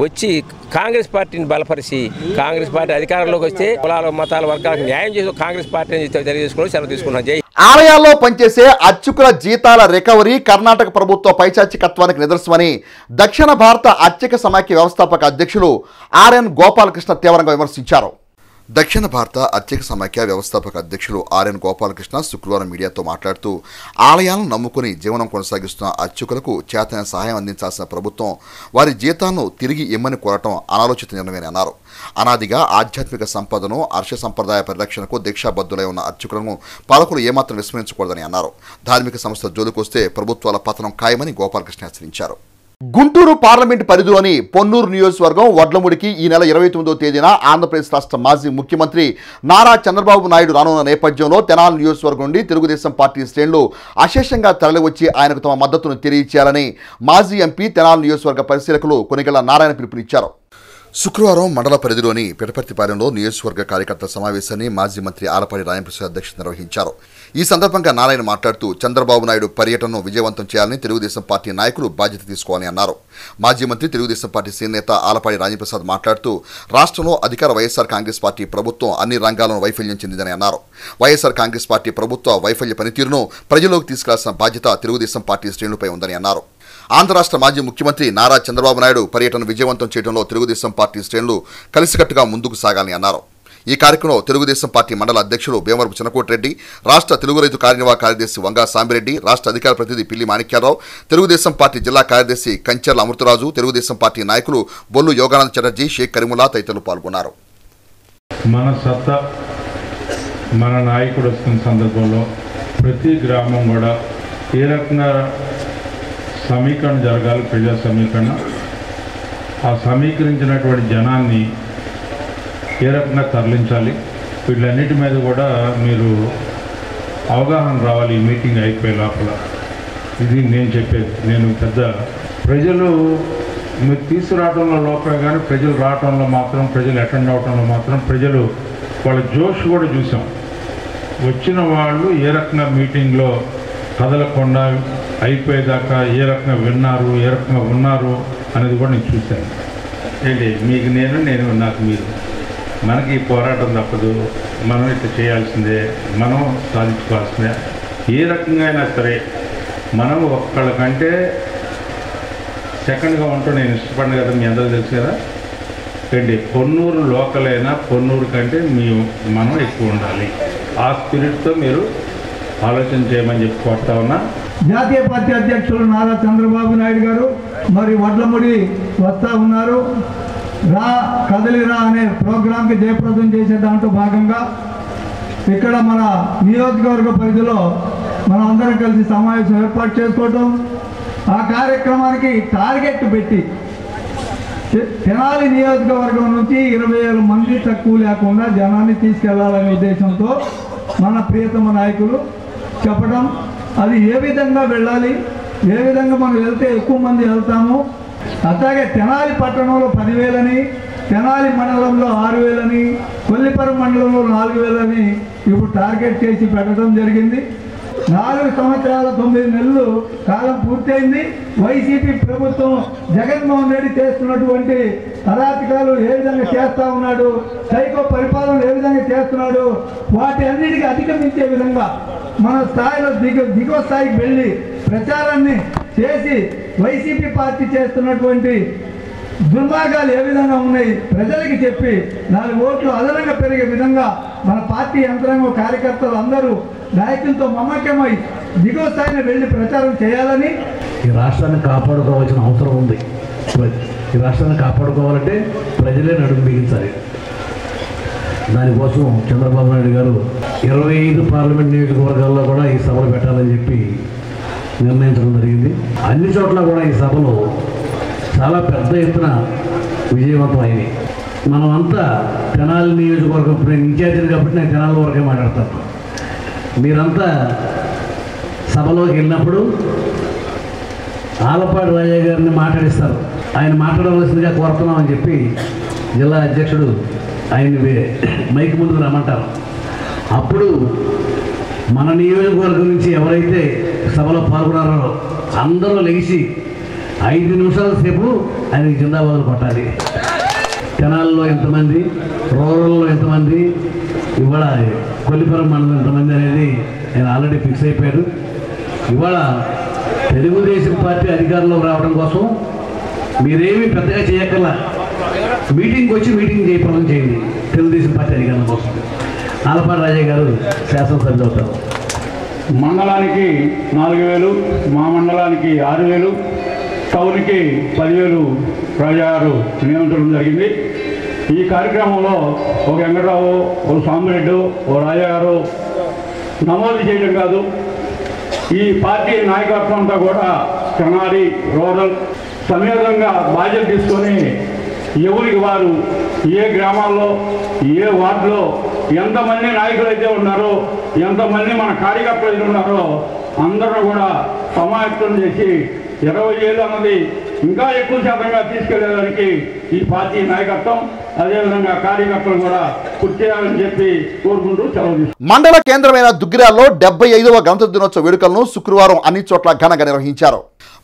Speaker 15: వచ్చి కాంగ్రెస్ పార్టీని బలపరిచి కాంగ్రెస్ పార్టీ అధికారంలోకి వస్తే కులాల మతాల వర్గాలకు న్యాయం చేసి కాంగ్రెస్ పార్టీని తెలియజేసుకుని సెలవు తీసుకున్నాం. జై.
Speaker 10: ఆలయాల్లో పనిచేసే అర్చకుల జీతాల రికవరీ కర్ణాటక ప్రభుత్వ పైచాచికత్వానికి నిదర్శనమని దక్షిణ భారత అర్చక సమాఖ్య వ్యవస్థాపక అధ్యక్షులు ఆర్ఎన్ గోపాలకృష్ణ తీవ్రంగా విమర్శించారు. దక్షిణ భారత అర్చక సమాఖ్య వ్యవస్థాపక అధ్యక్షులు ఆర్ఎన్ గోపాలకృష్ణ శుక్రవారం మీడియాతో మాట్లాడుతూ ఆలయాలను నమ్ముకుని జీవనం కొనసాగిస్తున్న అర్చకులకు చేతన సహాయం అందించాల్సిన ప్రభుత్వం వారి జీతాలను తిరిగి ఇమ్మని కోరటం అనాలోచిత నిర్ణయమని అన్నారు. అనాదిగా ఆధ్యాత్మిక సంపదను హర్ష సంప్రదాయ పరిరక్షణకు దీక్షాబద్ధులై ఉన్న అర్చకులను పాలకులు ఏమాత్రం విస్మరించకూడదని అన్నారు. ధార్మిక సంస్థ జోలికొస్తే ప్రభుత్వాల పతనం ఖాయమని గోపాలకృష్ణ హెచ్చరించారు. గుంటూరు పార్లమెంటు పరిధిలోని పొన్నూరు నియోజకవర్గం వడ్లముడికి ఈ నెల 29వ తేదీన ఆంధ్రప్రదేశ్ రాష్ట్ర మాజీ ముఖ్యమంత్రి నారా చంద్రబాబు నాయుడు రానున్న నేపథ్యంలో తెనాలి నియోజకవర్గం నుండి తెలుగుదేశం పార్టీ శ్రేణులు అశేషంగా తరలివచ్చి ఆయనకు తమ మద్దతును తెలియచేయాలని మాజీ ఎంపీ తెనాలి నియోజకవర్గ పరిశీలకులు కొనిగెళ్ల నారాయణ పిలుపునిచ్చారు. శుక్రవారం మండల పరిధిలోని పిటపర్తిపాలెంలో నియోజకవర్గ కార్యకర్తల సమావేశాన్ని మాజీ మంత్రి ఆలపాటి రాజప్రసాద్ అధ్యక్షత నిర్వహించారు. ఈ సందర్భంగా నారాయణ మాట్లాడుతూ చంద్రబాబు నాయుడు పర్యటనను విజయవంతం చేయాలని తెలుగుదేశం పార్టీ నాయకులు బాధ్యత తీసుకోవాలని అన్నారు. మాజీ మంత్రి తెలుగుదేశం పార్టీ సీనియర్ నేత ఆలపాటి రాజప్రసాద్ మాట్లాడుతూ రాష్ట్రంలో అధికార వైఎస్ఆర్ కాంగ్రెస్ పార్టీ ప్రభుత్వం అన్ని రంగాలను వైఫల్యం చెందిందని అన్నారు. వైఎస్ఆర్ కాంగ్రెస్ పార్టీ ప్రభుత్వ వైఫల్య పనితీరును ప్రజల్లోకి తీసుకెళ్లాల్సిన బాధ్యత తెలుగుదేశం పార్టీ శ్రేణులపై ఉందని అన్నారు. ఆంధ్ర రాష్ట్ర మాజీ ముఖ్యమంత్రి నారా చంద్రబాబు నాయుడు పర్యటన విజయవంతం చేయడంలో తెలుగుదేశం పార్టీ శ్రేణులు కలిసికట్టుగా ముందుకు సాగాలని అన్నారు. ఈ కార్యక్రమంలో తెలుగుదేశం పార్టీ మండల అధ్యక్షులు భీమవరపు చినకోటిరెడ్డి, రాష్ట్ర తెలుగు రైతు కార్యనిర్వాహక కార్యదర్శి వంగా సాంబిరెడ్డి, రాష్ట్ర అధికార ప్రతినిధి పిల్లి మాణిక్యాలరావు, తెలుగుదేశం పార్టీ జిల్లా కార్యదర్శి కంచెర్ల అమృతరాజు, తెలుగుదేశం పార్టీ నాయకులు బొల్లు యోగానంద్ చటర్జీ, షేక్ కరీముల్లా తదితరులు పాల్గొన్నారు.
Speaker 6: మన సత్తా మన నాయకుడు వస్తున్న సందర్భంలో ప్రతి గ్రామం కూడా ఏ రకంగా సమీకరణ జరగాలి, ప్రజా సమీకరణ, ఆ సమీకరించినటువంటి జనాన్ని ఏ రకంగా తరలించాలి, వీళ్ళన్నిటి మీద కూడా మీరు అవగాహన రావాలి. ఈ మీటింగ్ అయిపోయే లోపల ఇది నేను చెప్పేది. నేను పెద్ద ప్రజలు మీరు తీసుకురావడంలో లోపలే కానీ ప్రజలు రావడంలో మాత్రం, ప్రజలు అటెండ్ అవడంలో మాత్రం ప్రజలు వాళ్ళ జోష్ కూడా చూసాం. వచ్చిన వాళ్ళు ఏ రకంగా మీటింగ్లో కదలకుండా అయిపోయేదాకా ఏ రకంగా విన్నారు, ఏ రకంగా ఉన్నారు అనేది కూడా నేను చూశాను. ఏంటి మీకు నేను నాకు మీరు, మనకి పోరాటం తప్పదు, మనం ఇట్లా చేయాల్సిందే, మనం సాధించుకోవాల్సిందే. ఏ రకంగా అయినా సరే మనం ఒక్కళ్ళకంటే సెకండ్గా ఉంటూ నేను ఇష్టపడిన కదా, మీ అందరూ తెలుసు కదా. ఏంటి పొన్నూరు లోకల్ అయినా పొన్నూరు కంటే మనం ఎక్కువ ఉండాలి. ఆ స్పిరిట్తో మీరు ఆలోచన చేయమని చెప్పి కోరుతా ఉన్నా.
Speaker 8: జాతీయ పార్టీ అధ్యక్షులు నారా చంద్రబాబు నాయుడు గారు మరి వడ్లముడి వస్తూ ఉన్నారు. రా కదలిరా అనే ప్రోగ్రాంకి జయప్రదం చేసే దాంట్లో భాగంగా ఇక్కడ మన నియోజకవర్గ పరిధిలో మనం అందరం కలిసి సమావేశం ఏర్పాటు చేసుకోవటం, ఆ కార్యక్రమానికి టార్గెట్ పెట్టి తెనాలి నియోజకవర్గం నుంచి 20,000 మంది తక్కువ లేకుండా జనాన్ని తీసుకెళ్లాలనే ఉద్దేశంతో మన ప్రియతమ నాయకులు చెప్పడం, అది ఏ విధంగా వెళ్ళాలి, ఏ విధంగా మనం వెళ్తే ఎక్కువ మంది వెళ్తాము. అట్లాగే తెనాలి పట్టణంలో 10,000 తెనాలి మండలంలో 6,000 కొల్లిపరం మండలంలో 4,000 ఇప్పుడు టార్గెట్ చేసి పెట్టడం జరిగింది. 4 సంవత్సరాల 9 నెలలు కాలం పూర్తయింది. వైసీపీ ప్రభుత్వం జగన్మోహన్ రెడ్డి చేస్తున్నటువంటి అరాచకాలు ఏ విధంగా చేస్తూ ఉన్నాడు, సైకో పరిపాలన ఏ విధంగా చేస్తున్నాడు, వాటి అన్నిటికీ అధిగమించే విధంగా మన స్థాయిలో దిగువ స్థాయికి వెళ్ళి ప్రచారాన్ని చేసి వైసీపీ పార్టీ చేస్తున్నటువంటి దుర్మార్గాలు ఏ విధంగా ఉన్నాయి ప్రజలకి చెప్పి 4 ఓట్లు అదనంగా పెరిగే విధంగా మన పార్టీ యంత్రాంగం కార్యకర్తలు అందరూ నాయకులతో మమక్యమై దిగువ స్థాయిని వెళ్ళి ప్రచారం చేయాలని,
Speaker 9: ఈ రాష్ట్రాన్ని కాపాడుకోవాల్సిన అవసరం ఉంది. ఈ రాష్ట్రాన్ని కాపాడుకోవాలంటే ప్రజలే నడుము బిగించాలి. దానికోసం చంద్రబాబు నాయుడు గారు 25 పార్లమెంట్ నియోజకవర్గాల్లో కూడా ఈ సభలు పెట్టాలని చెప్పి నిర్ణయించడం జరిగింది. అన్ని చోట్ల కూడా ఈ సభలు చాలా పెద్ద ఎత్తున విజయవంతం అయినాయి. మనం అంతా తెనాలి నియోజకవర్గం, నేను ఇన్ఛార్జిని కాబట్టి నేను తెనాలి వరకే మాట్లాడతాను. మీరంతా సభలోకి వెళ్ళినప్పుడు ఆలపాటి రాజయ్య గారిని మాట్లాడిస్తారు. ఆయన మాట్లాడవలసిందిగా కోరుతున్నామని చెప్పి జిల్లా అధ్యక్షుడు ఆయన్ని మైక్ ముందుకు రమ్మంటారు. అప్పుడు మన నియోజకవర్గం నుంచి ఎవరైతే సభలో పాల్గొన్నారో అందరూ లెగిసి 5 నిమిషాల సేపు ఆయనకి జిందాబాదులు కొట్టాలి. తెనాల్లో ఎంతమంది, రూరల్లో ఎంతమంది, ఇవాళ కొల్లిపురం మండలం ఎంతమంది అనేది ఆయన ఆల్రెడీ ఫిక్స్ అయిపోయారు. ఇవాళ తెలుగుదేశం పార్టీ అధికారంలోకి రావడం కోసం మీరేమీ పెద్దగా చేయక్కర్లా, మీటింగ్కి వచ్చి మీటింగ్ జయప్రదం చేయండి. తెలుగుదేశం పార్టీ అధికారం కోసం ఆలపాటి రాజయ్య గారు శాసనసభ్యులు అవుతారు.
Speaker 11: మండలానికి 4,000, మా మండలానికి 6,000, టౌన్కి 10,000 రాజాగారు నియమించడం జరిగింది. ఈ కార్యక్రమంలో ఒక వెంకటరావు, ఒక సాంబిరెడ్డి, ఓ రాజాగారు నమోదు చేయడం కాదు, ఈ పార్టీ నాయకత్వం అంతా కూడా తెనాలి రూరల్ సమేతంగా బాధ్యత తీసుకొని ఎవరికి వారు ఏ గ్రామాల్లో ఏ వార్డులో ఎంతమంది నాయకులు అయితే ఉన్నారో, ఎంతమంది మన కార్యకర్తలు ఉన్నారో అందరూ కూడా సమాయత్తం చేసి 20 ఏళ్ళు అన్నది ఇంకా ఎక్కువ శాతంగా తీసుకెళ్లేదానికి ఈ పార్టీ నాయకత్వం అదేవిధంగా కార్యకర్తలు కూడా కృషి చేయాలని చెప్పి కోరుకుంటూ సెలవు.
Speaker 10: మండల కేంద్రమైన దుగ్గిరాల్లో 75వ గణతంత్ర దినోత్సవ వేడుకలను శుక్రవారం అన్ని చోట్ల ఘనంగా నిర్వహించారు.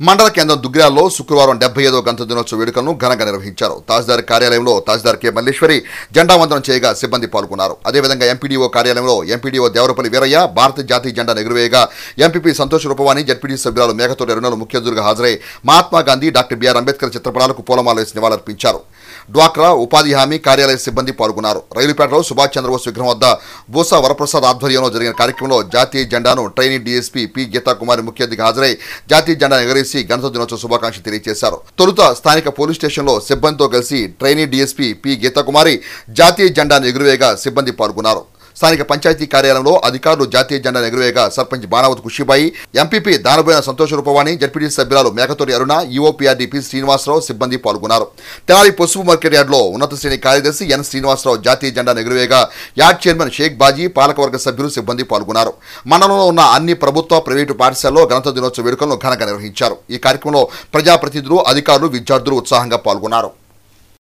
Speaker 10: మండల కేంద్రం దుగ్గిరాల్లో శుక్రవారం 75వ గణతంత్ర దినోత్సవ వేడుకలను ఘనంగా నిర్వహించారు. తహసీల్దార్ కార్యాలయంలో తహసీల్దార్ కె మల్లేశ్వరి జెండా వందనం చేయగా సిబ్బంది పాల్గొన్నారు. అదేవిధంగా ఎంపీడీఓ కార్యాలయంలో ఎంపీడీఓ దేవరపల్లి వీరయ్య భారత జాతీయ జెండా ఎగురవేయగా ఎంపీపీ సంతోష్ రూపవాణి జడ్పీటీ సభ్యురాలు మేఘతోటి అరుణలు ముఖ్య అతిథులుగా హాజరై మహాత్మా గాంధీ డాక్టర్ బిఆర్ అంబేద్కర్ చిత్రపటాలకు పూలమాల వేసి నివాళులర్పించారు. డ్వాక్రా ఉపాధి హామీ కార్యాలయ సిబ్బంది పాల్గొన్నారు. రైలుపేటలో సుభాష్ చంద్రబోస్ విగ్రహం వద్ద బూసా వరప్రసాద్ ఆధ్వర్యంలో జరిగిన కార్యక్రమంలో జాతీయ జెండాను ట్రైనీ డీఎస్పీ పి గీతాకుమారి ముఖ్య అతిథిగా హాజరై జాతీయ జెండాను ఎగరేసి గణతంత్ర దినోత్సవ శుభాకాంక్షలు తెలియజేశారు. తొలుత స్థానిక పోలీస్ స్టేషన్లో సిబ్బందితో కలిసి ట్రైనీ డీఎస్పీ పి గీతాకుమారి జాతీయ జెండాను ఎగురవేయగా సిబ్బంది పాల్గొన్నారు. స్థానిక పంచాయతీ కార్యాలయంలో అధికారులు జాతీయ జెండాను ఎగురవేయగా సర్పంచ్ బాణావతి ఖుషిబాయి, ఎంపీపీ దానబోయిన సంతోష రూపవాణి, జడ్పీటీ సభ్యురాలు మేకతోటి అరుణ, ఈఓపీఆర్డీ పి శ్రీనివాసరావు సిబ్బంది పాల్గొన్నారు. తెనాలి పసుపు మార్కెట్ యార్డులో ఉన్నత శ్రేణి కార్యదర్శి ఎన్ శ్రీనివాసరావు జాతీయ జెండాను ఎగురవేయగా యార్డ్ చైర్మన్ షేక్ బాజీ, పాలకవర్గ సభ్యులు సిబ్బంది పాల్గొన్నారు. మండలంలో ఉన్న అన్ని ప్రభుత్వ ప్రైవేటు పాఠశాలలో గణతంత్ర దినోత్సవ వేడుకలను ఘనంగా నిర్వహించారు. ఈ కార్యక్రమంలో ప్రజాప్రతినిధులు, అధికారులు, విద్యార్థులు ఉత్సాహంగా పాల్గొన్నారు.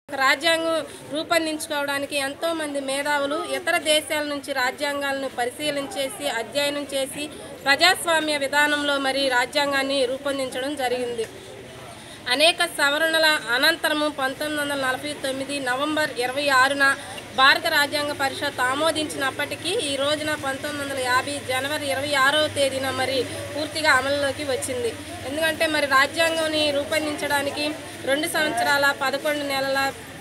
Speaker 12: రాజ్యాంగం రూపొందించుకోవడానికి ఎంతోమంది మేధావులు ఇతర దేశాల నుంచి రాజ్యాంగాలను పరిశీలించేసి అధ్యయనం చేసి ప్రజాస్వామ్య విధానంలో మరి రాజ్యాంగాన్ని రూపొందించడం జరిగింది. అనేక సవరణల అనంతరము 1949 నవంబర్ 26న భారత రాజ్యాంగ పరిషత్ ఆమోదించినప్పటికీ ఈ రోజున 1950 జనవరి 26వ తేదీన మరి పూర్తిగా అమలులోకి వచ్చింది. ఎందుకంటే మరి రాజ్యాంగాన్ని రూపొందించడానికి 2 సంవత్సరాల 11 నెలల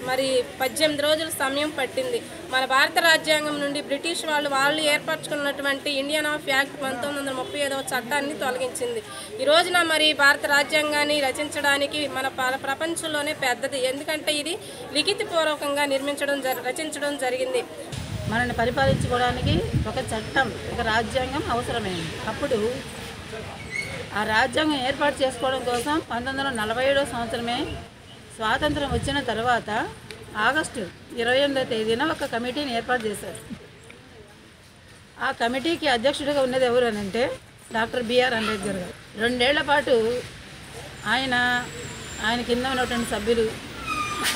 Speaker 12: మరి 18 రోజుల సమయం పట్టింది. మన భారత రాజ్యాంగం నుండి బ్రిటిష్ వాళ్ళు ఏర్పరచుకున్నటువంటి ఇండియన్ ఆఫ్ యాక్ట్ 1935వ చట్టాన్ని తొలగించింది. ఈ రోజున మరి భారత రాజ్యాంగాన్ని రచించడానికి మన ప్రపంచంలోనే పెద్దది. ఎందుకంటే ఇది లిఖితపూర్వకంగా రచించడం జరిగింది.
Speaker 7: మనల్ని పరిపాలించుకోవడానికి ఒక చట్టం, ఒక రాజ్యాంగం అవసరమైంది. అప్పుడు ఆ రాజ్యాంగం ఏర్పాటు చేసుకోవడం కోసం 1947వ సంవత్సరమే స్వాతంత్రం వచ్చిన తర్వాత ఆగస్టు 28వ తేదీన ఒక కమిటీని ఏర్పాటు చేశారు. ఆ కమిటీకి అధ్యక్షుడిగా ఉన్నది ఎవరు అని అంటే డాక్టర్ బిఆర్ అంబేద్కర్ గారు. 2 ఏళ్ల పాటు ఆయన కింద ఉన్నటువంటి సభ్యులు,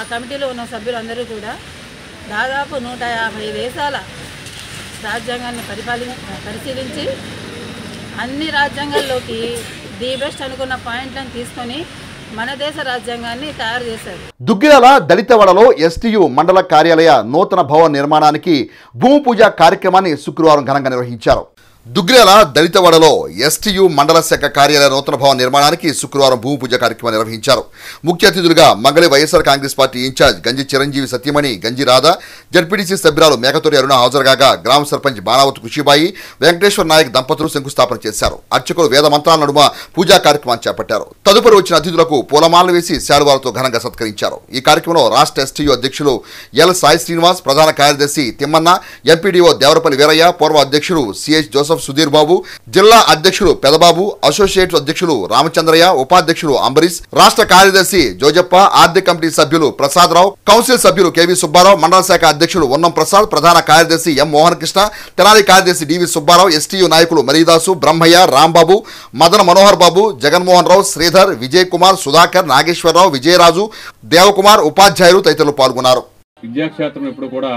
Speaker 7: ఆ కమిటీలో ఉన్న సభ్యులందరూ కూడా దాదాపు 150 దేశాల రాజ్యాంగాన్ని పరిశీలించి అన్ని రాజ్యాంగాల్లోకి ది బెస్ట్ అనుకున్న పాయింట్లను తీసుకొని మన దేశ రాజ్యాంగాన్ని తయారు చేశారు.
Speaker 10: దుగ్గిరాల దళితవాడలో ఎస్టీయు మండల కార్యాలయ నూతన భవన నిర్మాణానికి భూమి పూజ కార్యక్రమాన్ని శుక్రవారం ఘనంగా నిర్వహించారు. దుగ్గిరాల దళితవాడలో ఎస్టీయు మండల శాఖ కార్యాలయ నూతన భవన నిర్మాణానికి శుక్రవారం భూమి పూజ కార్యక్రమం నిర్వహించారు. ముఖ్య అతిథులుగా మంగళి వైఎస్ఆర్ కాంగ్రెస్ పార్టీ ఇన్ఛార్జ్ గంజి చిరంజీవి సత్యమణి, గంజి రాధ, జడ్పీటీసీ సభ్యురాలు మేకతోటి అరుణ హాజరుగా గ్రామ సర్పంచ్ బాణావతి ఖుషిబాయి, వెంకటేశ్వర నాయక్ దంపతులు శంకుస్థాపన చేశారు. అర్చకులు వేద మంత్రాల నడుమ పూజా కార్యక్రమాన్ని చేపట్టారు. తదుపరి వచ్చిన అతిథులకు పూలమాలలు వేసి శాలువాలతో ఘనంగా సత్కరించారు. ఈ కార్యక్రమంలో రాష్ట్ర ఎస్టీయు అధ్యక్షులు ఎల్ సాయి శ్రీనివాస్, ప్రధాన కార్యదర్శి తిమ్మన్న, ఎంపీడీఓ దేవరపల్లి వీరయ్య, పూర్వ అధ్యక్షులు సిహెచ్ జోసఫ్ సుధీర్ బాబు, జిల్లా అధ్యక్షులు పెదబాబు, అసోసియేట్ అధ్యక్షులు రామచంద్రయ్య, ఉపాధ్యక్షులు అంబరీష్, రాష్ట్ర కార్యదర్శి జోజప్ప, ఆర్థిక కమిటీ సభ్యులు ప్రసాదరావు, కౌన్సిల్ సభ్యులు కెవి సుబ్బారావు, మండల శాఖ అధ్యక్షులు ఉన్నం ప్రసాద్, ప్రధాన కార్యదర్శి ఎం మోహన్ కృష్ణ, తెనాలి కార్యదర్శి డివి సుబ్బారావు, ఎస్టీయు నాయకులు మరీదాసు, బ్రహ్మయ్య, రాంబాబు, మదన మనోహర్ బాబు, జగన్మోహన్ రావు, శ్రీధర్, విజయ్ కుమార్, సుధాకర్, నాగేశ్వరరావు, విజయరాజు, దేవకుమార్, ఉపాధ్యాయులు తదితరులు పాల్గొన్నారు.
Speaker 11: విద్యాక్షేత్రం ఎప్పుడు కూడా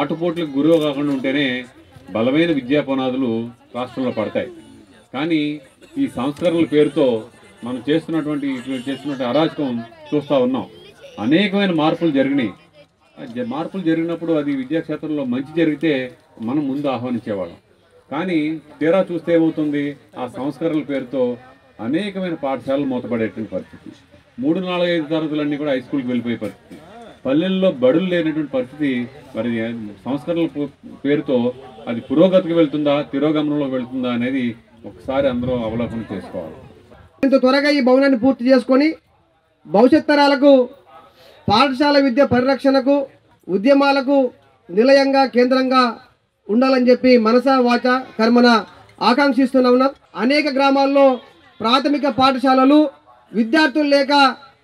Speaker 11: ఆటుపోట్లకు గురువు కాకుండా ఉంటేనే బలమైన విద్యా పునాదులు రాష్ట్రంలో పడతాయి. కానీ ఈ సంస్కరణల పేరుతో మనం చేస్తున్నటువంటి అరాచకం చూస్తూ ఉన్నాం. అనేకమైన మార్పులు జరిగినాయి. మార్పులు జరిగినప్పుడు అది విద్యాక్షేత్రంలో మంచి జరిగితే మనం ముందు ఆహ్వానించేవాళ్ళం. కానీ తీరా చూస్తే ఏమవుతుంది, ఆ సంస్కరణల పేరుతో అనేకమైన పాఠశాలలు మూతపడేటువంటి పరిస్థితి. 3, 4, 5 తరగతులన్నీ కూడా హై స్కూల్కి వెళ్ళిపోయే పరిస్థితి. పల్లెల్లో బడులు లేనటువంటి పరిస్థితి. మరి సంస్కరణల పేరుతో అది పురోగతికి వెళ్తుందా, తిరోగమనంలో వెళ్తుందా అనేది ఒకసారి అందరూ అవలోకనం చేసుకోవాలి.
Speaker 5: ఇంత త్వరగా ఈ భవనాన్ని పూర్తి చేసుకొని భవిష్యత్ తరాలకు పాఠశాల విద్య పరిరక్షణకు, ఉద్యమాలకు నిలయంగా, కేంద్రంగా ఉండాలని చెప్పి మనసా వాచ కర్మన ఆకాంక్షిస్తూనే ఉన్నాం. అనేక గ్రామాల్లో ప్రాథమిక పాఠశాలలు విద్యార్థులు లేక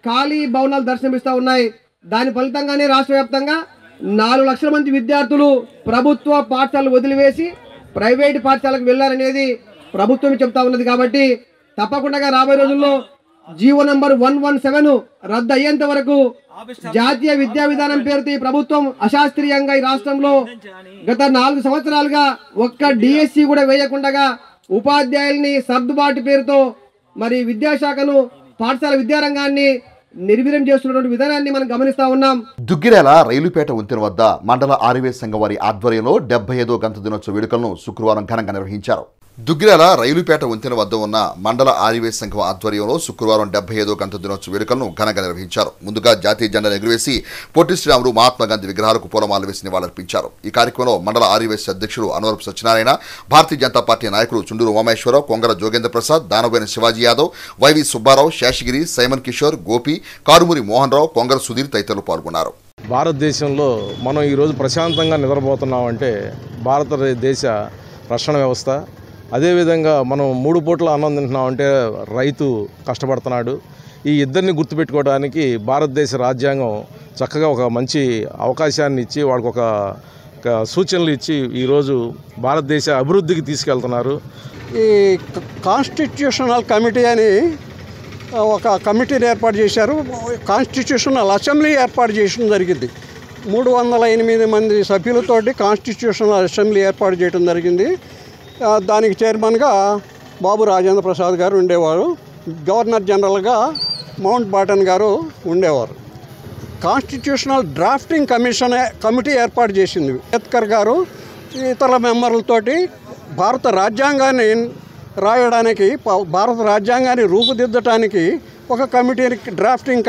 Speaker 5: ఖాళీ భవనాలు దర్శనమిస్తూ ఉన్నాయి. దాని ఫలితంగానే రాష్ట్ర వ్యాప్తంగా 4 లక్షల మంది విద్యార్థులు ప్రభుత్వ పాఠశాలలు వదిలివేసి ప్రైవేటు పాఠశాలకు వెళ్ళారనేది ప్రభుత్వం చెప్తా ఉన్నది. కాబట్టి తప్పకుండా రాబోయే రోజుల్లో
Speaker 13: జీవో నంబర్ 117 రద్దు అయ్యేంత వరకు జాతీయ విద్యా విధానం పేరుతో ఈ ప్రభుత్వం అశాస్త్రీయంగా ఈ రాష్ట్రంలో గత 4 సంవత్సరాలుగా ఒక్క డిఎస్సి కూడా వేయకుండా ఉపాధ్యాయుల్ని సర్దుబాటు పేరుతో మరి విద్యాశాఖను పాఠశాల విద్యారంగాన్ని నిర్వీర్యం చేస్తున్నటువంటి విధానాన్ని మనం గమనిస్తా ఉన్నాం.
Speaker 10: దుగ్గిరాల రైలుపేట వంతెన వద్ద మండల ఆర్యవేశ సంఘం వారి ఆధ్వర్యంలో 75వ గణతంత్ర దినోత్సవ వేడుకలను శుక్రవారం ఘనంగా నిర్వహించారు. దుగ్గిరాల రైలుపేట వంతెన వద్ద ఉన్న మండల ఆర్యవేశ సంఘం ఆధ్వర్యంలో శుక్రవారం 75వ గణతంత్ర దినోత్సవ వేడుకలను ఘనంగా నిర్వహించారు. ముందుగా జాతీయ జెండాను ఎగురవేసి పొట్టి శ్రీరాములు మహాత్మాగాంధీ విగ్రహాలకు పూలమాలలు వేసి నివాళులర్పించారు. ఈ కార్యక్రమంలో మండల ఆర్యవేశ అధ్యక్షుడు అనవరపు సత్యనారాయణ, భారతీయ జనతా పార్టీ నాయకులు చుండూరు ఉమామేశ్వరరావు, కొంగర జోగేంద్ర ప్రసాద్, దానబోయిన శివాజీ యాదవ్, వైవి సుబ్బారావు, శేషగిరి, సైమన్ కిషోర్, గోపి, కారుమూరి మోహన్ రావు, కొంగర సుధీర్ తదితరులు పాల్గొన్నారు.
Speaker 14: భారతదేశంలో మనం ఈరోజు ప్రశాంతంగా నిద్రపోతున్నామంటే భారతదేశ రక్షణ వ్యవస్థ, అదేవిధంగా మనం 3 పూట్ల అన్నం తింటున్నామంటే రైతు కష్టపడుతున్నాడు. ఈ ఇద్దరిని గుర్తుపెట్టుకోవడానికి భారతదేశ రాజ్యాంగం చక్కగా ఒక మంచి అవకాశాన్ని ఇచ్చి వాళ్ళకు ఒక సూచనలు ఇచ్చి ఈరోజు భారతదేశ అభివృద్ధికి తీసుకెళ్తున్నారు.
Speaker 16: ఈ కాన్స్టిట్యూషనల్ కమిటీ అని ఒక కమిటీని ఏర్పాటు చేశారు. కాన్స్టిట్యూషనల్ అసెంబ్లీ ఏర్పాటు చేయడం జరిగింది. 308 మంది సభ్యులతోటి కాన్స్టిట్యూషనల్ అసెంబ్లీ ఏర్పాటు చేయడం జరిగింది. దానికి చైర్మన్గా బాబు రాజేంద్ర ప్రసాద్ గారు ఉండేవారు. గవర్నర్ జనరల్గా మౌంట్ బాటన్ గారు ఉండేవారు. కాన్స్టిట్యూషనల్ డ్రాఫ్టింగ్ కమిటీ ఏర్పాటు చేసింది అంబేద్కర్ గారు ఇతర మెంబర్లతోటి. భారత రాజ్యాంగాన్ని రాయడానికి, భారత రాజ్యాంగాన్ని రూపుదిద్దడానికి ఒక డ్రాఫ్టింగ్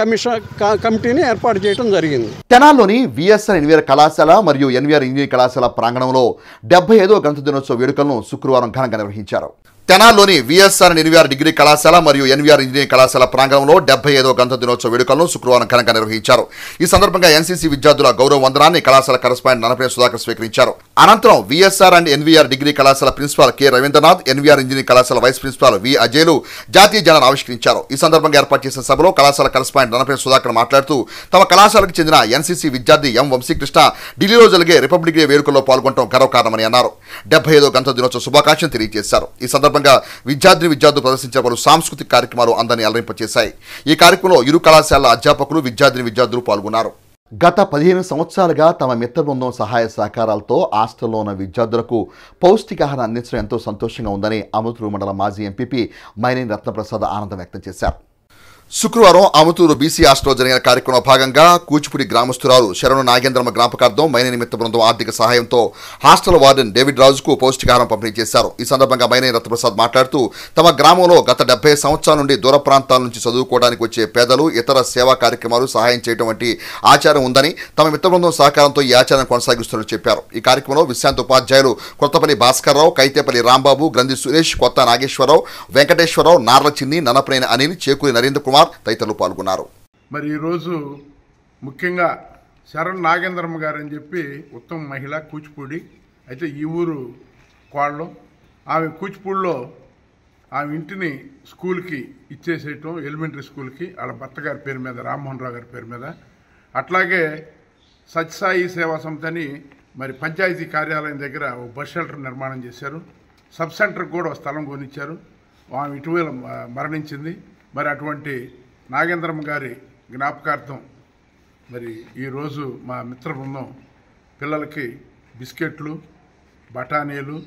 Speaker 16: కమిటీని ఏర్పాటు చేయడం జరిగింది.
Speaker 10: తెనాల్లోని విఎస్ఆర్ ఎన్వీఆర్ కళాశాల మరియు ఎన్వీఆర్ ఇంజనీరింగ్ కళాశాల ప్రాంగణంలో 75వ గణతంత్ర దినోత్సవ వేడుకలను శుక్రవారం ఘనంగా నిర్వహించారు. తెనాల్లోని విఎస్ఆర్ ఎన్వీఆర్ డిగ్రీ కళాశాల మరియు ఎన్వీఆర్ ఇంజనీరింగ్ కళాశాల ప్రాంగణంలో 75వ గణతంత్ర దినోత్సవ వేడుకలను శుక్రవారం ఘనంగా నిర్వహించారు. ఈ సందర్భంగా ఎన్సీసీ విద్యార్థుల గౌరవ వందనాన్ని కళాశాల కరెస్పాండెంట్ ననపనేని సుధాకర్ స్వీకరించారు. అనంతరం విఎస్ఆర్ అండ్ ఎన్వీఆర్ డిగ్రీ కళాశాల principal K Ravindranath, NVR engineering కళాశాల వైస్ ప్రిన్సిపాల్ వి అజయ్లు జాతీయ జెండాను ఆవిష్కరించారు. ఈ సందర్భంగా ఏర్పాటు చేసిన సభలో కళాశాల కరెస్పాండెంట్ ననపనేని సుధాకర్ మాట్లాడుతూ తమ కళాశాలకు చెందిన ఎన్సీసీ విద్యార్థి ఎం వంశీకృష్ణ ఢిల్లీలో జరిగే రిపబ్లిక్ డే వేడుకల్లో పాల్గొనడం గర్వకారణమని అన్నారు. 75వ గణతంత్ర దినోత్సవ శుభాకాంక్షలు తెలియజేశారు. ఈ సందర్భంగా విద్యార్థులు ప్రదర్శించిన పలు సాంస్కృతిక కార్యక్రమాలు అందరినీ అలరింపచేశాయి. ఈ కార్యక్రమంలో ఇరు కళాశాలల అధ్యాపకులు, విద్యార్థులు పాల్గొన్నారు. గత 15 సంవత్సరాలుగా తమ మిత్ర బృందం సహాయ సహకారాలతో హాస్టల్లో ఉన్న విద్యార్థులకు పౌష్టికాహారం అందించడం ఎంతో సంతోషంగా ఉందని అమృతూరు మండల మాజీ ఎంపీపీ మైనేని రత్నప్రసాద్ ఆనందం వ్యక్తం చేశారు. శుక్రవారం అమృతూరు బీసీ హాస్టల్లో జరిగిన కార్యక్రమంలో భాగంగా కూచిపూడి గ్రామస్తురాలు శరణు నాగేంద్రమ్మ జ్ఞాపకార్థం మైనేని మిత్ర బృందం ఆర్థిక సహాయంతో హాస్టల్ వార్డెన్ డేవిడ్ రాజుకు పౌష్టికాహారం పంపిణీ చేశారు. ఈ సందర్భంగా మైనేని రత్నప్రసాద్ మాట్లాడుతూ తమ గ్రామంలో గత 70 సంవత్సరాల నుండి దూర ప్రాంతాల నుంచి చదువుకోవడానికి వచ్చే పేదలు, ఇతర సేవా కార్యక్రమాలు సహాయం చేయడం వంటి ఆచారం ఉందని, తమ మిత్ర బృందం సహకారంతో ఈ ఆచారాన్ని కొనసాగిస్తున్నట్లు చెప్పారు. ఈ కార్యక్రమంలో విశ్రాంత ఉపాధ్యాయులు కొత్తపల్లి భాస్కర్రావు, కైతేపల్లి రాంబాబు, గ్రంథి సురేష్, కొత్త నాగేశ్వరరావు, వెంకటేశ్వరరావు, నార్ల చిన్ని, నన్నపనేని అనిల్, చేకూరి నరేంద్ర కుమార్ తదితరులు పాల్గొన్నారు.
Speaker 17: మరి ఈరోజు ముఖ్యంగా శరణ్ నాగేంద్రమ్మ గారు అని చెప్పి ఉత్తమ మహిళ, కూచిపూడి. అయితే ఈ ఊరు కోళ్ళం. ఆమె కూచిపూడిలో ఆమె ఇంటిని స్కూల్కి ఇచ్చేసేయటం, ఎలిమెంటరీ స్కూల్కి వాళ్ళ భర్త గారి పేరు మీద, రామ్మోహన్ రావు గారి పేరు మీద. అట్లాగే సత్యసాయి సేవా సమితి అని మరి పంచాయతీ కార్యాలయం దగ్గర ఒక బస్ షెల్టర్ నిర్మాణం చేశారు. సబ్ సెంటర్కి కూడా ఒక స్థలం కొనిచ్చారు. ఆమె ఇటీవల మరణించింది. మరి అటువంటి నాగేంద్రమ్మ గారి జ్ఞాపకార్థం మరి ఈరోజు మా మిత్ర బృందం పిల్లలకి బిస్కెట్లు, బఠానీలు,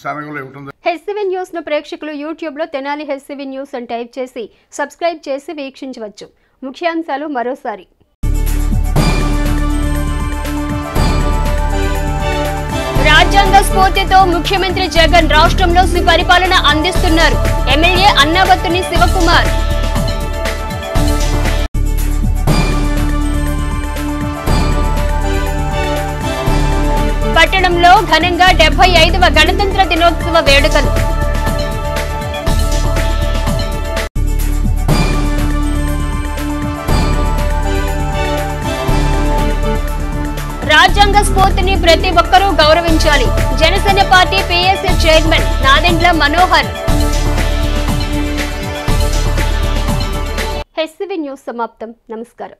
Speaker 17: శనగలు ఇవ్వడం.
Speaker 1: హెచ్సివి న్యూస్ ను ప్రేక్షకులు యూట్యూబ్ లో తెనాలి హెచ్సివి న్యూస్ అని టైప్ చేసి సబ్స్క్రైబ్ చేసి వీక్షించవచ్చు. ముఖ్యాంశాలు మరోసారి. రాజ్యాంగ స్ఫూర్తితో ముఖ్యమంత్రి జగన్ రాష్ట్రంలో సుపరిపాలన అందిస్తున్నారు. ఎమ్మెల్యే అన్నాబత్తుని శివకుమార్. పట్టణంలో ఘనంగా 75వ గణతంత్ర దినోత్సవ వేడుకలు. రాజ్యాంగ స్ఫూర్తిని ప్రతి ఒక్కరూ గౌరవించాలి. Janasena party PSC chairman Nadendla Manohar. HCV news సమాప్తం. నమస్కారం.